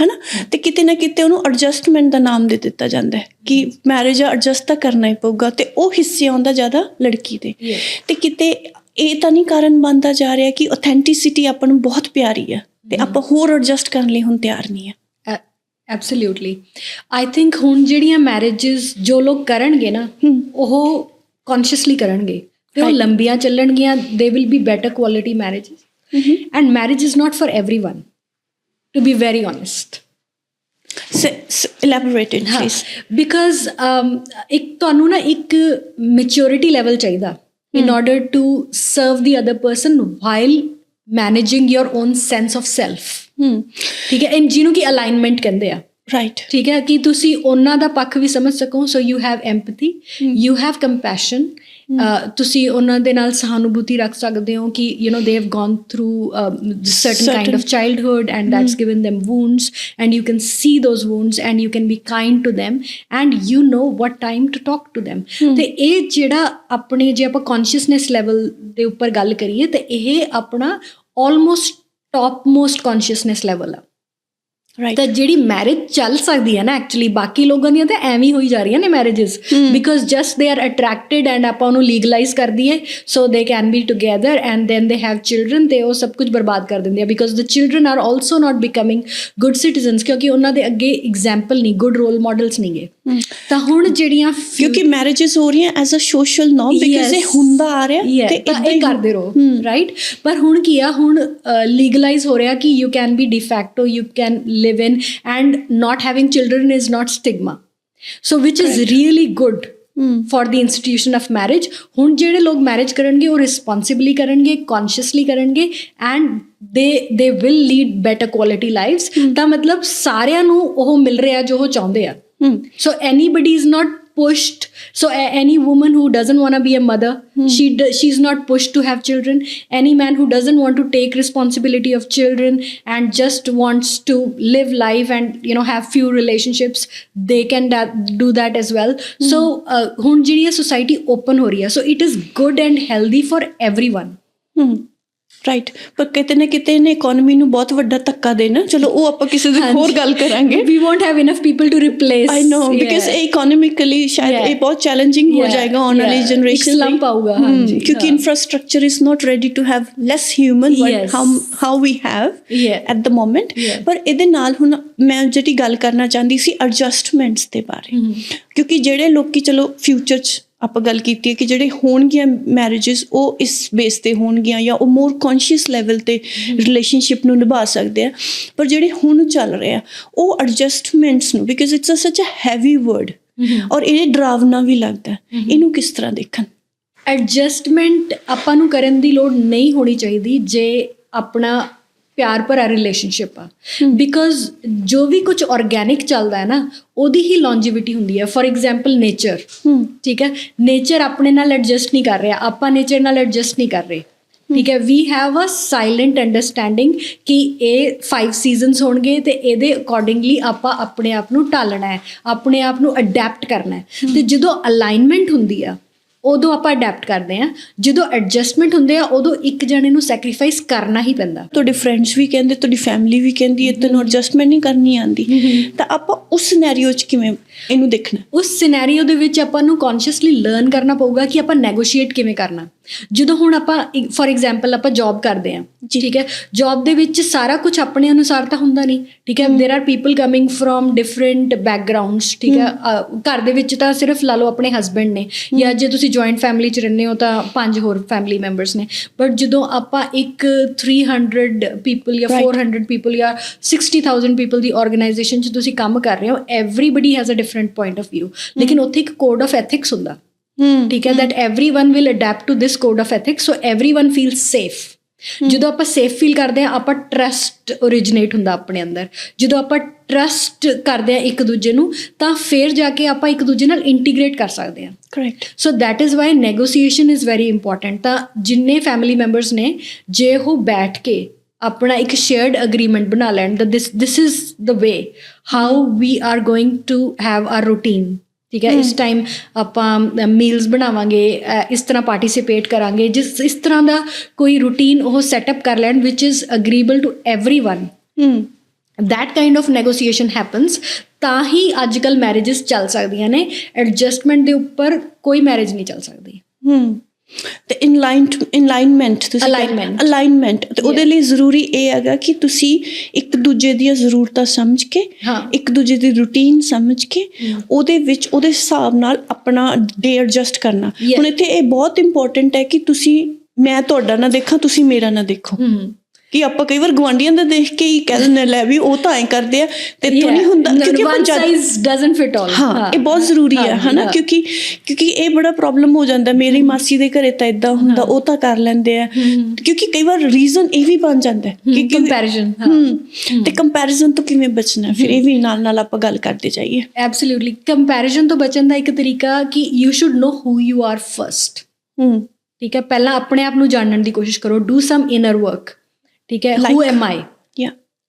ਹੈ ਨਾ। ਅਤੇ ਕਿਤੇ ਨਾ ਕਿਤੇ ਉਹਨੂੰ ਐਡਜਸਟਮੈਂਟ ਦਾ ਨਾਮ ਦੇ ਦਿੱਤਾ ਜਾਂਦਾ ਹੈ ਕਿ ਮੈਰਿਜ ਆ, ਐਡਜਸਟ ਤਾਂ ਕਰਨਾ ਹੀ ਪਊਗਾ, ਅਤੇ ਉਹ ਹਿੱਸੇ ਆਉਂਦਾ ਜ਼ਿਆਦਾ ਲੜਕੀ ਦੇ। ਅਤੇ ਕਿਤੇ ਇਹ ਤਾਂ ਨਹੀਂ ਕਾਰਨ ਬਣਦਾ ਜਾ ਰਿਹਾ ਕਿ ਔਥੈਂਟਿਸਿਟੀ ਆਪਾਂ ਨੂੰ ਬਹੁਤ ਪਿਆਰੀ ਹੈ ਅਤੇ ਆਪਾਂ ਹੋਰ ਐਡਜਸਟ ਕਰਨ ਲਈ ਹੁਣ ਤਿਆਰ ਨਹੀਂ ਹੈ। ਐਬਸੋਲਿਊਟਲੀ, ਆਈ ਥਿੰਕ ਹੁਣ ਜਿਹੜੀਆਂ ਮੈਰਿਜਸ ਜੋ ਲੋਕ ਕਰਨਗੇ ਨਾ, ਉਹ ਕੌਨਸ਼ੀਅਸਲੀ ਕਰਨਗੇ ਅਤੇ ਉਹ ਲੰਬੀਆਂ ਚੱਲਣਗੀਆਂ। They will be better quality marriages. And marriage is not for everyone, to be very honest. Elaborate it, please. Because ਇੱਕ ਤੁਹਾਨੂੰ ਨਾ ਇੱਕ maturity level ਚਾਹੀਦਾ in order to serve the other person while managing your own sense of self. ਠੀਕ ਹੈ, ਜਿਹਨੂੰ ਕਿ alignment ਕਹਿੰਦੇ ਆ। ਰਾਈਟ ਠੀਕ ਹੈ, ਕਿ ਤੁਸੀਂ ਉਹਨਾਂ ਦਾ ਪੱਖ ਵੀ ਸਮਝ ਸਕੋ। So you have empathy, you have compassion, ਤੁਸੀਂ ਉਹਨਾਂ ਦੇ ਨਾਲ ਸਹਾਨੁਭੂਤੀ ਰੱਖ ਸਕਦੇ ਹੋ ਕਿ you no they have gone through certain kind of childhood and that's given them wounds and you can see those wounds and you can be kind to them and you know what time to talk to them। ਤੇ ਇਹ ਜਿਹੜਾ ਆਪਣੇ ਜੇ ਆਪਾਂ consciousness level ਦੇ ਉੱਪਰ ਗੱਲ ਕਰੀਏ ਤੇ ਇਹ ਆਪਣਾ almost top most consciousness level ਆ। ਤਾਂ ਜਿਹੜੀ ਮੈਰਿਜ ਚੱਲ ਸਕਦੀ ਹੈ ਨਾ, ਐਕਚੁਅਲੀ ਬਾਕੀ ਲੋਕਾਂ ਦੀਆਂ ਤਾਂ ਐਵੇਂ ਹੀ ਹੋਈ ਜਾ ਰਹੀਆਂ ਨੇ marriages, because just they are attracted and ਆਪਾਂ ਉਹਨੂੰ ਲੀਗਲਾਈਜ਼ ਕਰ ਦਈਏ so they can be together and then they have children, ਤੇ ਉਹ ਸਭ ਕੁਝ ਬਰਬਾਦ ਕਰ ਦਿੰਦੇ ਆ because the children are also not becoming good citizens, ਕਿਉਂਕਿ ਉਹਨਾਂ ਦੇ ਅੱਗੇ ਐਗਜ਼ਾਮਪਲ ਨਹੀਂ, ਗੁੱਡ ਰੋਲ ਮਾਡਲਸ ਨਹੀਂ ਗੇ। ਤਾਂ ਹੁਣ ਜਿਹੜੀਆਂ ਕਿਉਂਕਿ ਮੈਰਿਜਸ ਹੋ ਰਹੀਆਂ as a social norm, because ਇਹ ਹੁੰਦਾ ਆ ਰਿਹਾ ਤੇ ਇਦਾਂ ਹੀ ਕਰਦੇ ਰਹੋ, ਰਾਈਟ। ਪਰ ਹੁਣ ਕੀ ਆ, ਹੁਣ ਲੀਗਲਾਈਜ਼ ਹੋ ਰਿਹਾ ਕਿ you can be de facto, you can live in and not having children is not stigma, so which is really good for the institution of marriage। ਹੁਣ ਜਿਹੜੇ ਲੋਕ ਮੈਰਿਜ ਕਰਨਗੇ ਉਹ ਰਿਸਪੌਂਸਿਬਲੀ ਕਰਨਗੇ, ਕੌਨਸ਼ੀਅਸਲੀ ਕਰਨਗੇ and they will lead better quality lives। ਤਾਂ ਮਤਲਬ ਸਾਰਿਆਂ ਨੂੰ ਉਹ ਮਿਲ ਰਿਹਾ ਜੋ ਉਹ ਚਾਹੁੰਦੇ ਆ। So anybody is not pushed, so any woman who doesn't want to be a mother, she's not pushed to have children. Any man who doesn't want to take responsibility of children and just wants to live life and you know have few relationships, they can do that as well। So ਹੁਣ ਜਿਹੜੀ ਇਹ society open ਹੋ ਰਹੀ ਹੈ, so it is good and healthy for everyone। Right. ਪਰ ਕਿਤੇ ਨਾ ਕਿਤੇ ਇਹਨੇ ਇਕੋਨਮੀ ਨੂੰ ਬਹੁਤ ਵੱਡਾ ਧੱਕਾ ਦੇਣਾ, ਚਲੋ ਉਹ ਆਪਾਂ ਕਿਸੇ ਦਿਨ ਹੋਰ ਗੱਲ ਕਰਾਂਗੇ। We won't have enough people to replace। I know, because ਇਹ ਇਕੋਨੋਮਿਕਲੀ ਸ਼ਾਇਦ ਇਹ ਬਹੁਤ ਚੈਲੰਜਿੰਗ ਹੋ ਜਾਏਗਾ ਆਉਣ ਵਾਲੀ ਜਨਰੇਸ਼ਨ ਲਈ, slump ਆਊਗਾ। ਹਾਂਜੀ, ਕਿਉਂਕਿ infrastructure is not ready to have less human how we have at the moment. ਪਰ ਇਹਦੇ ਨਾਲ ਹੁਣ ਮੈਂ ਜਿਹੜੀ ਗੱਲ ਕਰਨਾ ਚਾਹੁੰਦੀ ਸੀ ਐਡਜਸਟਮੈਂਟਸ ਦੇ ਬਾਰੇ, ਕਿਉਂਕਿ ਜਿਹੜੇ ਲੋਕੀ ਚਲੋ ਫਿਊਚਰ 'ਚ ਆਪਾਂ ਗੱਲ ਕੀਤੀ ਹੈ ਕਿ ਜਿਹੜੇ ਹੋਣਗੀਆਂ ਮੈਰਿਜਸ ਉਹ ਇਸ ਬੇਸ 'ਤੇ ਹੋਣਗੀਆਂ ਜਾਂ ਉਹ ਮੋਰ ਕੌਨਸ਼ੀਅਸ ਲੈਵਲ 'ਤੇ ਰਿਲੇਸ਼ਨਸ਼ਿਪ ਨੂੰ ਨਿਭਾ ਸਕਦੇ ਆ, ਪਰ ਜਿਹੜੇ ਹੁਣ ਚੱਲ ਰਹੇ ਆ ਉਹ ਐਡਜਸਟਮੈਂਟਸ ਨੂੰ, ਬਿਕੋਜ਼ ਇਟਸ ਸੱਚ ਅ ਹੈਵੀ ਵਰਡ ਔਰ ਇਹ ਡਰਾਵਨਾ ਵੀ ਲੱਗਦਾ, ਇਹਨੂੰ ਕਿਸ ਤਰ੍ਹਾਂ ਦੇਖਣ? ਐਡਜਸਟਮੈਂਟ ਆਪਾਂ ਨੂੰ ਕਰਨ ਦੀ ਲੋੜ ਨਹੀਂ ਹੋਣੀ ਚਾਹੀਦੀ ਜੇ ਆਪਣਾ ਪਿਆਰ ਭਰਾ ਰਿਲੇਸ਼ਨਸ਼ਿਪ ਆ, ਬਿਕੋਜ਼ ਜੋ ਵੀ ਕੁਝ ਆਰਗੈਨਿਕ ਚੱਲਦਾ ਹੈ ਨਾ ਉਹਦੀ ਹੀ ਲੌਂਜੀਵਿਟੀ ਹੁੰਦੀ ਹੈ। ਫੋਰ ਐਗਜ਼ਾਮਪਲ ਨੇਚਰ, ਠੀਕ ਹੈ, ਨੇਚਰ ਆਪਣੇ ਨਾਲ ਐਡਜਸਟ ਨਹੀਂ ਕਰ ਰਿਹਾ, ਆਪਾਂ ਨੇਚਰ ਨਾਲ ਐਡਜਸਟ ਨਹੀਂ ਕਰ ਰਹੇ, ਠੀਕ ਹੈ। We have a silent understanding ਕਿ ਇਹ 5 ਸੀਜ਼ਨਸ ਹੋਣਗੇ ਤੇ ਇਹਦੇ ਅਕੋਰਡਿੰਗਲੀ ਆਪਾਂ ਆਪਣੇ ਆਪ ਨੂੰ ਢਾਲਣਾ ਹੈ, ਆਪਣੇ ਆਪ ਨੂੰ ਅਡੈਪਟ ਕਰਨਾ ਹੈ। ਤੇ ਜਦੋਂ ਅਲਾਈਨਮੈਂਟ ਹੁੰਦੀ ਆ ਉਦੋਂ ਆਪਾਂ ਅਡੈਪਟ ਕਰਦੇ ਹਾਂ, ਜਦੋਂ ਐਡਜਸਟਮੈਂਟ ਹੁੰਦੇ ਆ ਉਦੋਂ ਇੱਕ ਜਣੇ ਨੂੰ ਸੈਕਰੀਫਾਈਸ ਕਰਨਾ ਹੀ ਪੈਂਦਾ। ਤੁਹਾਡੇ ਫਰੈਂਡਸ ਵੀ ਕਹਿੰਦੇ, ਤੁਹਾਡੀ ਫੈਮਿਲੀ ਵੀ ਕਹਿੰਦੀ ਹੈ ਤੈਨੂੰ ਐਡਜਸਟਮੈਂਟ ਨਹੀਂ ਕਰਨੀ ਆਉਂਦੀ, ਤਾਂ ਆਪਾਂ ਉਸ ਸਿਨੈਰੀਓ 'ਚ ਕਿਵੇਂ ਇਹਨੂੰ ਦੇਖਣਾ? ਉਸ ਸਿਨੈਰੀਓ ਦੇ ਵਿੱਚ ਆਪਾਂ ਨੂੰ ਕੌਨਸ਼ੀਅਸਲੀ ਲਰਨ ਕਰਨਾ ਪਊਗਾ ਕਿ ਆਪਾਂ ਨੈਗੋਸ਼ੀਏਟ ਕਿਵੇਂ ਕਰਨਾ। ਜਦੋਂ ਹੁਣ ਆਪਾਂ ਫੋਰ ਐਗਜ਼ਾਮਪਲ ਆਪਾਂ ਜੌਬ ਕਰਦੇ ਹਾਂ, ਠੀਕ ਹੈ, ਜੌਬ ਦੇ ਵਿੱਚ ਸਾਰਾ ਕੁਝ ਆਪਣੇ ਅਨੁਸਾਰ ਤਾਂ ਹੁੰਦਾ ਨਹੀਂ, ਠੀਕ ਹੈ। There are people coming from different backgrounds, ਠੀਕ ਹੈ। ਘਰ ਦੇ ਵਿੱਚ ਤਾਂ ਸਿਰਫ ਲਾ ਲਓ ਆਪਣੇ ਹਸਬੈਂਡ ਨੇ, ਜਾਂ ਜੇ ਤੁਸੀਂ ਜੁਆਇੰਟ ਫੈਮਿਲੀ 'ਚ ਰਹਿੰਦੇ ਹੋ ਤਾਂ 5 ਹੋਰ ਫੈਮਿਲੀ ਮੈਂਬਰਸ ਨੇ। ਬਟ ਜਦੋਂ ਆਪਾਂ ਇੱਕ 300 ਪੀਪਲ ਜਾਂ 400 ਪੀਪਲ ਜਾਂ 60,000 ਪੀਪਲ ਦੀ ਆਰਗੇਨਾਈਜੇਸ਼ਨ 'ਚ ਤੁਸੀਂ ਕੰਮ ਕਰ ਰਹੇ ਹੋ, everybody has a different point of view, ਲੇਕਿਨ ਉੱਥੇ ਇੱਕ ਕੋਡ ਆਫ ਐਥਿਕਸ ਹੁੰਦਾ, ਠੀਕ ਹੈ, that everyone will adapt to this code of ethics, so everyone feels safe। ਜਦੋਂ ਆਪਾਂ ਸੇਫ ਫੀਲ ਕਰਦੇ ਹਾਂ ਆਪਾਂ ਟਰਸਟ ਓਰੀਜਿਨੇਟ ਹੁੰਦਾ ਆਪਣੇ ਅੰਦਰ। ਜਦੋਂ ਆਪਾਂ ਟਰਸਟ ਕਰਦੇ ਹਾਂ ਇੱਕ ਦੂਜੇ ਨੂੰ ਤਾਂ ਫਿਰ ਜਾ ਕੇ ਆਪਾਂ ਇੱਕ ਦੂਜੇ ਨਾਲ ਇੰਟੀਗ੍ਰੇਟ ਕਰ ਸਕਦੇ ਹਾਂ। Correct. So that is why negotiation is very important. ਤਾਂ ਜਿੰਨੇ ਫੈਮਿਲੀ ਮੈਂਬਰਸ ਨੇ ਜੇ ਉਹ ਬੈਠ ਕੇ ਆਪਣਾ ਇੱਕ ਸ਼ੇਅਰਡ ਅਗਰੀਮੈਂਟ ਬਣਾ ਲੈਣ that this is the way how we are going to have our routine, ਠੀਕ ਹੈ। ਇਸ ਟਾਈਮ ਆਪਾਂ ਮੀਲਸ ਬਣਾਵਾਂਗੇ, ਇਸ ਤਰ੍ਹਾਂ ਪਾਰਟੀਸਿਪੇਟ ਕਰਾਂਗੇ, ਜਿਸ ਇਸ ਤਰ੍ਹਾਂ ਦਾ ਕੋਈ ਰੂਟੀਨ ਉਹ ਸੈਟਅਪ ਕਰ ਲੈਣ ਵਿਚ is agreeable to everyone, that kind of negotiation happens, ਤਾਂ ਹੀ ਅੱਜ ਕੱਲ੍ਹ ਮੈਰਿਜਸ ਚੱਲ ਸਕਦੀਆਂ ਨੇ। ਐਡਜਸਟਮੈਂਟ ਦੇ ਉੱਪਰ ਕੋਈ ਮੈਰਿਜ ਨਹੀਂ ਚੱਲ ਸਕਦੀ। ਤੇ ਅਲਾਈਨਮੈਂਟ ਤੇ ਉਹਦੇ ਲਈ ਜ਼ਰੂਰੀ ਇਹ ਹੈਗਾ ਕਿ ਤੁਸੀਂ ਇੱਕ ਦੂਜੇ ਦੀਆਂ ਜ਼ਰੂਰਤਾਂ ਸਮਝ ਕੇ, ਇੱਕ ਦੂਜੇ ਦੀ ਰੂਟੀਨ ਸਮਝ ਕੇ ਉਹਦੇ ਵਿੱਚ ਉਹਦੇ ਹਿਸਾਬ ਨਾਲ ਆਪਣਾ ਡੇ ਐਡਜਸਟ ਕਰਨਾ। ਹੁਣ ਇੱਥੇ ਇਹ ਬਹੁਤ ਇੰਪੋਰਟੈਂਟ ਹੈ ਕਿ ਤੁਸੀਂ, ਮੈਂ ਤੁਹਾਡਾ ਨਾ ਦੇਖਾਂ, ਤੁਸੀਂ ਮੇਰਾ ਨਾ ਦੇਖੋ, ਕਿ ਆਪਾਂ ਕਈ ਵਾਰ ਗੁਆਂਢੀਆਂ ਦਾ ਦੇਖ ਕੇ ਹੀ ਕਹਿ ਦਿੰਦੇ ਲੈ ਵੀ ਉਹ ਤਾਂ ਐਂ ਕਰਦੇ ਆ ਤੇ ਇੱਥੋਂ ਨਹੀਂ ਹੁੰਦਾ, ਕਿਉਂਕਿ one size doesn't fit all. ਹਾਂ, ਇਹ ਬਹੁਤ ਜ਼ਰੂਰੀ ਹੈ ਹਨਾ, ਕਿਉਂਕਿ ਇਹ ਬੜਾ ਪ੍ਰੋਬਲਮ ਹੋ ਜਾਂਦਾ। ਮੇਰੀ ਮਾਸੀ ਦੇ ਘਰੇ ਤਾਂ ਇਦਾਂ ਹੁੰਦਾ, ਉਹ ਤਾਂ ਕਰ ਲੈਂਦੇ ਆ, ਕਿਉਂਕਿ ਕਈ ਵਾਰ ਰੀਜ਼ਨ ਇਹ ਵੀ ਬਣ ਜਾਂਦਾ ਕਿ ਕੰਪੈਰੀਜ਼ਨ। ਤੇ ਕੰਪੈਰੀਜ਼ਨ ਤੋਂ ਕਿਵੇਂ ਬਚਣਾ, ਫਿਰ ਇਹ ਵੀ ਨਾਲ ਆਪਾਂ ਗੱਲ ਕਰਦੇ ਜਾਈਏ। ਐਬਸੋਲਿਊਟਲੀ, ਕੰਪੈਰੀਜ਼ਨ ਤੋਂ ਬਚਣ ਦਾ ਇੱਕ ਤਰੀਕਾ ਕਿ you should know who you are first. ਠੀਕ ਹੈ, ਪਹਿਲਾਂ ਆਪਣੇ ਆਪ ਨੂੰ ਜਾਣਨ ਦੀ ਕੋਸ਼ਿਸ਼ ਕਰੋ, ਡੂ ਸਮ ਇਨਰ ਵਰਕ। ਠੀਕ ਹੈ, ਹੂ ਐਮ ਆਈ,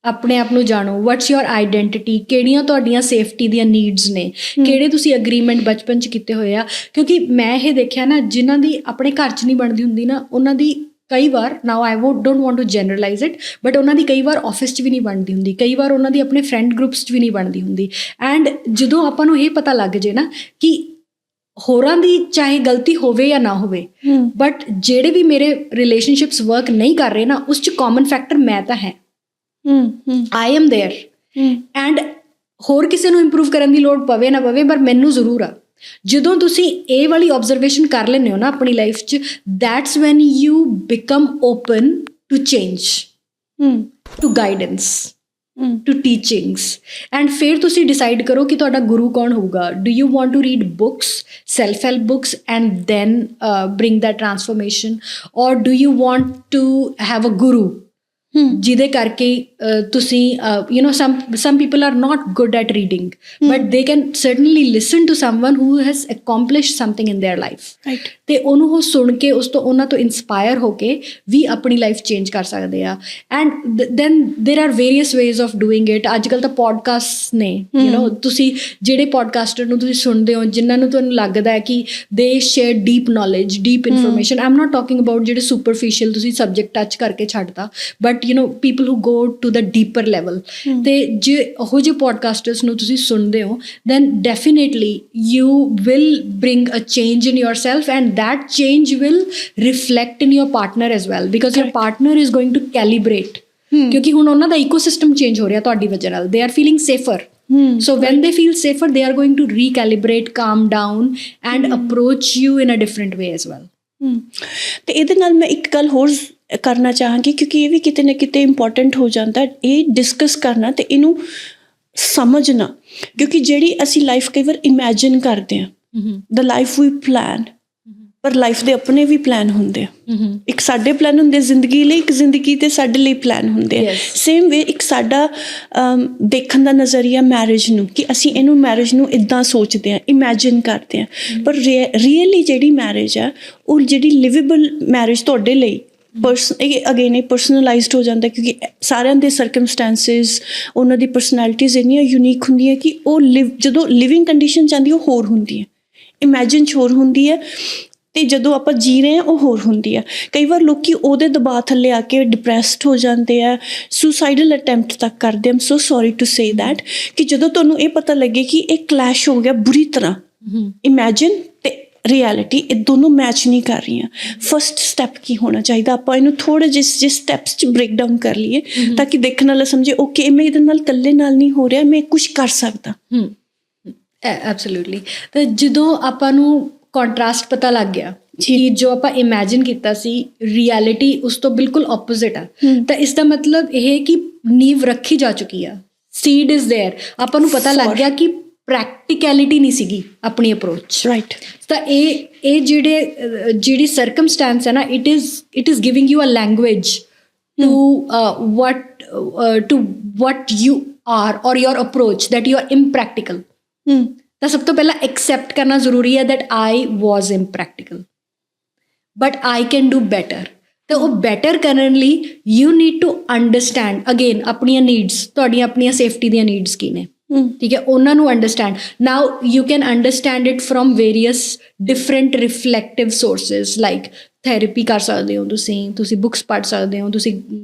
ਆਪਣੇ ਆਪ ਨੂੰ ਜਾਣੋ, ਵਟਸ ਯੋਰ ਆਈਡੈਂਟੀਟੀ, ਕਿਹੜੀਆਂ ਤੁਹਾਡੀਆਂ ਸੇਫਟੀ ਦੀਆਂ ਨੀਡਸ ਨੇ, ਕਿਹੜੇ ਤੁਸੀਂ ਅਗਰੀਮੈਂਟ ਬਚਪਨ 'ਚ ਕੀਤੇ ਹੋਏ ਆ। ਕਿਉਂਕਿ ਮੈਂ ਇਹ ਦੇਖਿਆ ਨਾ, ਜਿਨ੍ਹਾਂ ਦੀ ਆਪਣੇ ਘਰ 'ਚ ਨਹੀਂ ਬਣਦੀ ਹੁੰਦੀ ਨਾ, ਉਹਨਾਂ ਦੀ ਕਈ ਵਾਰ, now I don't want to generalise it, but ਉਹਨਾਂ ਦੀ ਕਈ ਵਾਰ ਆਫਿਸ 'ਚ ਵੀ ਨਹੀਂ ਬਣਦੀ ਹੁੰਦੀ, ਕਈ ਵਾਰ ਉਹਨਾਂ ਦੀ ਆਪਣੇ ਫਰੈਂਡ ਗਰੁੱਪਸ 'ਚ ਵੀ ਨਹੀਂ ਬਣਦੀ ਹੁੰਦੀ। ਐਂਡ ਜਦੋਂ ਆਪਾਂ ਨੂੰ ਇਹ ਪਤਾ ਲੱਗ ਜੇ ਨਾ ਕਿ ਹੋਰਾਂ ਦੀ ਚਾਹੇ ਗਲਤੀ ਹੋਵੇ ਜਾਂ ਨਾ ਹੋਵੇ, ਬਟ ਜਿਹੜੇ ਵੀ ਮੇਰੇ ਰਿਲੇਸ਼ਨਸ਼ਿਪਸ ਵਰਕ ਨਹੀਂ ਕਰ ਰਹੇ ਨਾ, ਉਸ 'ਚ ਕਾਮਨ ਫੈਕਟਰ ਮੈਂ ਤਾਂ ਹੈ, ਆਈ ਐਮ ਦੇਅਰ। ਐਂਡ ਹੋਰ ਕਿਸੇ ਨੂੰ ਇੰਪਰੂਵ ਕਰਨ ਦੀ ਲੋੜ ਪਵੇ ਨਾ ਪਵੇ, ਪਰ ਮੈਨੂੰ ਜ਼ਰੂਰ ਆ। ਜਦੋਂ ਤੁਸੀਂ ਇਹ ਵਾਲੀ ਆਬਜ਼ਰਵੇਸ਼ਨ ਕਰ ਲੈਂਦੇ ਹੋ ਨਾ ਆਪਣੀ ਲਾਈਫ 'ਚ, that's when you become open to change, to guidance, to teachings. And ਫਿਰ ਤੁਸੀਂ ਡਿਸਾਈਡ ਕਰੋ ਕਿ ਤੁਹਾਡਾ ਗੁਰੂ ਕੌਣ ਹੋਊਗਾ। Do you want to read books, self help books, and then bring that transformation, or do you want to have a guru ਜਿਹਦੇ ਕਰਕੇ ਤੁਸੀਂ you know, some people are not good at reading, but they can certainly listen to someone who has accomplished something in their life, right? ਤੇ ਉਹਨੂੰ ਉਹ ਸੁਣ ਕੇ ਉਹਨਾਂ ਤੋਂ inspire ਹੋ ਕੇ ਵੀ ਆਪਣੀ ਲਾਈਫ ਚੇਂਜ ਕਰ ਸਕਦੇ ਆ। And then there are various ways of doing it. ਅੱਜ ਕੱਲ੍ਹ ਤਾਂ ਪੋਡਕਾਸਟ ਨੇ, ਯੂ ਨੋ, ਤੁਸੀਂ ਜਿਹੜੇ ਪੋਡਕਾਸਟਰ ਨੂੰ ਤੁਸੀਂ ਸੁਣਦੇ ਹੋ, ਜਿਨ੍ਹਾਂ ਨੂੰ ਤੁਹਾਨੂੰ ਲੱਗਦਾ ਹੈ ਕਿ ਦੇ share deep knowledge, deep information, I am not talking about ਜਿਹੜੇ ਸੁਪਰਫਿਸ਼ੀਅਲ ਤੁਸੀਂ ਸਬਜੈਕਟ ਟੱਚ ਕਰਕੇ ਛੱਡਤਾ, but you know people who go to the deeper level. ਤੇ ਜੇ ਉਹੋ ਜਿਹੇ ਪੋਡਕਾਸਟਰਸ ਨੂੰ ਤੁਸੀਂ ਸੁਣਦੇ ਹੋ, then definitely you will bring a change in yourself, and that change will reflect in your partner as well, because your partner is going to calibrate, ਕਿਉਂਕਿ ਹੁਣ ਉਹਨਾਂ ਦਾ ecosystem change ਹੋ ਰਿਹਾ ਤੁਹਾਡੀ ਵਜ੍ਹਾ ਨਾਲ। they are feeling safer, so when they feel safer they are going to recalibrate, calm down and approach you in a different way as well. ਤੇ ਇਹਦੇ ਨਾਲ ਮੈਂ ਇੱਕ ਗੱਲ ਹੋਰ ਕਰਨਾ ਚਾਹਾਂਗੀ, ਕਿਉਂਕਿ ਇਹ ਵੀ ਕਿਤੇ ਨਾ ਕਿਤੇ ਇੰਪੋਰਟੈਂਟ ਹੋ ਜਾਂਦਾ, ਇਹ ਡਿਸਕਸ ਕਰਨਾ ਤੇ ਇਹਨੂੰ ਸਮਝਣਾ। ਕਿਉਂਕਿ ਜਿਹੜੀ ਅਸੀਂ ਲਾਈਫ ਕਈ ਵਾਰ ਇਮੈਜਿਨ ਕਰਦੇ ਹਾਂ, the life we plan, ਪਰ ਲਾਈਫ ਦੇ ਆਪਣੇ ਵੀ ਪਲਾਨ ਹੁੰਦੇ ਆ। ਇੱਕ ਸਾਡੇ ਪਲਾਨ ਹੁੰਦੇ ਜ਼ਿੰਦਗੀ ਲਈ, ਇੱਕ ਜ਼ਿੰਦਗੀ ਦੇ ਸਾਡੇ ਲਈ ਪਲਾਨ ਹੁੰਦੇ ਆ। ਸੇਮ ਵੇ ਇੱਕ ਸਾਡਾ ਦੇਖਣ ਦਾ ਨਜ਼ਰੀਆ ਮੈਰਿਜ ਨੂੰ, ਕਿ ਅਸੀਂ ਇਹਨੂੰ ਮੈਰਿਜ ਨੂੰ ਇੱਦਾਂ ਸੋਚਦੇ ਹਾਂ, ਇਮੈਜਿਨ ਕਰਦੇ ਹਾਂ, ਪਰ ਰੀਅਲੀ ਜਿਹੜੀ ਮੈਰਿਜ ਆ, ਉਹ ਜਿਹੜੀ ਲਿਵੇਬਲ ਮੈਰਿਜ ਤੁਹਾਡੇ ਲਈ ਅਗੇਨ ਇਹ ਪਰਸਨਲਾਈਜ਼ਡ ਹੋ ਜਾਂਦਾ, ਕਿਉਂਕਿ ਸਾਰਿਆਂ ਦੇ ਸਰਕਮਸਟੈਂਸਿਸ, ਉਹਨਾਂ ਦੀ ਪਰਸਨੈਲਿਟੀਜ਼ ਇੰਨੀਆਂ ਯੂਨੀਕ ਹੁੰਦੀਆਂ ਕਿ ਉਹ ਜਦੋਂ ਲਿਵਿੰਗ ਕੰਡੀਸ਼ਨ 'ਚ ਆਉਂਦੀ ਉਹ ਹੋਰ ਹੁੰਦੀ ਹੈ, ਇਮੈਜਿਨ 'ਚ ਹੋਰ ਹੁੰਦੀ ਹੈ, ਅਤੇ ਜਦੋਂ ਆਪਾਂ ਜੀ ਰਹੇ ਹਾਂ ਉਹ ਹੋਰ ਹੁੰਦੀ ਆ। ਕਈ ਵਾਰ ਲੋਕ ਉਹਦੇ ਦਬਾਅ ਥੱਲੇ ਆ ਕੇ ਡਿਪਰੈਸਡ ਹੋ ਜਾਂਦੇ ਆ, ਸੁਸਾਈਡਲ ਅਟੈਂਪਟ ਤੱਕ ਕਰਦੇ। ਆਮ ਸੋ ਸੋਰੀ ਟੂ ਸੇ ਦੈਟ, ਕਿ ਜਦੋਂ ਤੁਹਾਨੂੰ ਇਹ ਪਤਾ ਲੱਗੇ ਕਿ ਇਹ ਕਲੈਸ਼ ਹੋ ਗਿਆ ਬੁਰੀ ਤਰ੍ਹਾਂ, ਇਮੈਜਿਨ ਅਤੇ ਰਿਐਲਿਟੀ ਇਹ ਦੋਨੋਂ ਮੈਚ ਨਹੀਂ ਕਰ ਰਹੀਆਂ, ਫਸਟ ਸਟੈਪ ਕੀ ਹੋਣਾ ਚਾਹੀਦਾ? ਆਪਾਂ ਇਹਨੂੰ ਥੋੜ੍ਹੇ ਜਿਹੇ ਸਟੈਪਸ 'ਚ ਬ੍ਰੇਕ ਡਾਊਨ ਕਰ ਲਈਏ, ਤਾਂ ਕਿ ਦੇਖਣ ਵਾਲਾ ਸਮਝੇ ਓਕੇ ਮੈਂ ਇਹਦੇ ਨਾਲ ਇਕੱਲੇ ਨਾਲ ਨਹੀਂ ਹੋ ਰਿਹਾ, ਮੈਂ ਕੁਛ ਕਰ ਸਕਦਾ। ਐਬਸੋਲਿਊਟਲੀ। ਅਤੇ ਜਦੋਂ ਆਪਾਂ ਨੂੰ ਕੰਟਰਾਸਟ ਪਤਾ ਲੱਗ ਗਿਆ ਕਿ ਜੋ ਆਪਾਂ ਇਮੈਜਿਨ ਕੀਤਾ ਸੀ, ਰਿਐਲਿਟੀ ਉਸ ਤੋਂ ਬਿਲਕੁਲ ਆਪੋਜ਼ਿਟ ਆ, ਤਾਂ ਇਸ ਦਾ ਮਤਲਬ ਇਹ ਕਿ ਨੀਂਵ ਰੱਖੀ ਜਾ ਚੁੱਕੀ ਆ, ਸੀਡ ਇਜ਼ ਦੇਅਰ। ਆਪਾਂ ਨੂੰ ਪਤਾ ਲੱਗ ਗਿਆ ਕਿ ਪ੍ਰੈਕਟੀਕੈਲਿਟੀ ਨਹੀਂ ਸੀਗੀ ਆਪਣੀ ਅਪਰੋਚ, ਰਾਈਟ? ਤਾਂ ਇਹ ਜਿਹੜੀ ਸਰਕਮਸਟੈਂਸ ਹੈ ਨਾ, it is giving you a language to what you are or your approach that you are impractical. ਤਾਂ ਸਭ ਤੋਂ ਪਹਿਲਾਂ ਐਕਸੈਪਟ ਕਰਨਾ ਜ਼ਰੂਰੀ ਹੈ that I was impractical but I can do better. ਤੇ ਉਹ ਬੈਟਰ ਕਰਨ ਲਈ you need to understand again ਆਪਣੀਆਂ ਨੀਡਸ, ਤੁਹਾਡੀਆਂ ਆਪਣੀਆਂ ਸੇਫਟੀ ਦੀਆਂ ਨੀਡਸ ਕੀ ਨੇ, ਠੀਕ ਹੈ, ਉਹਨਾਂ ਨੂੰ understand. Now you can understand it from various different reflective sources, like therapy ਕਰ ਸਕਦੇ ਹੋ ਤੁਸੀਂ ਬੁੱਕਸ ਪੜ੍ਹ ਸਕਦੇ ਹੋ, ਤੁਸੀਂ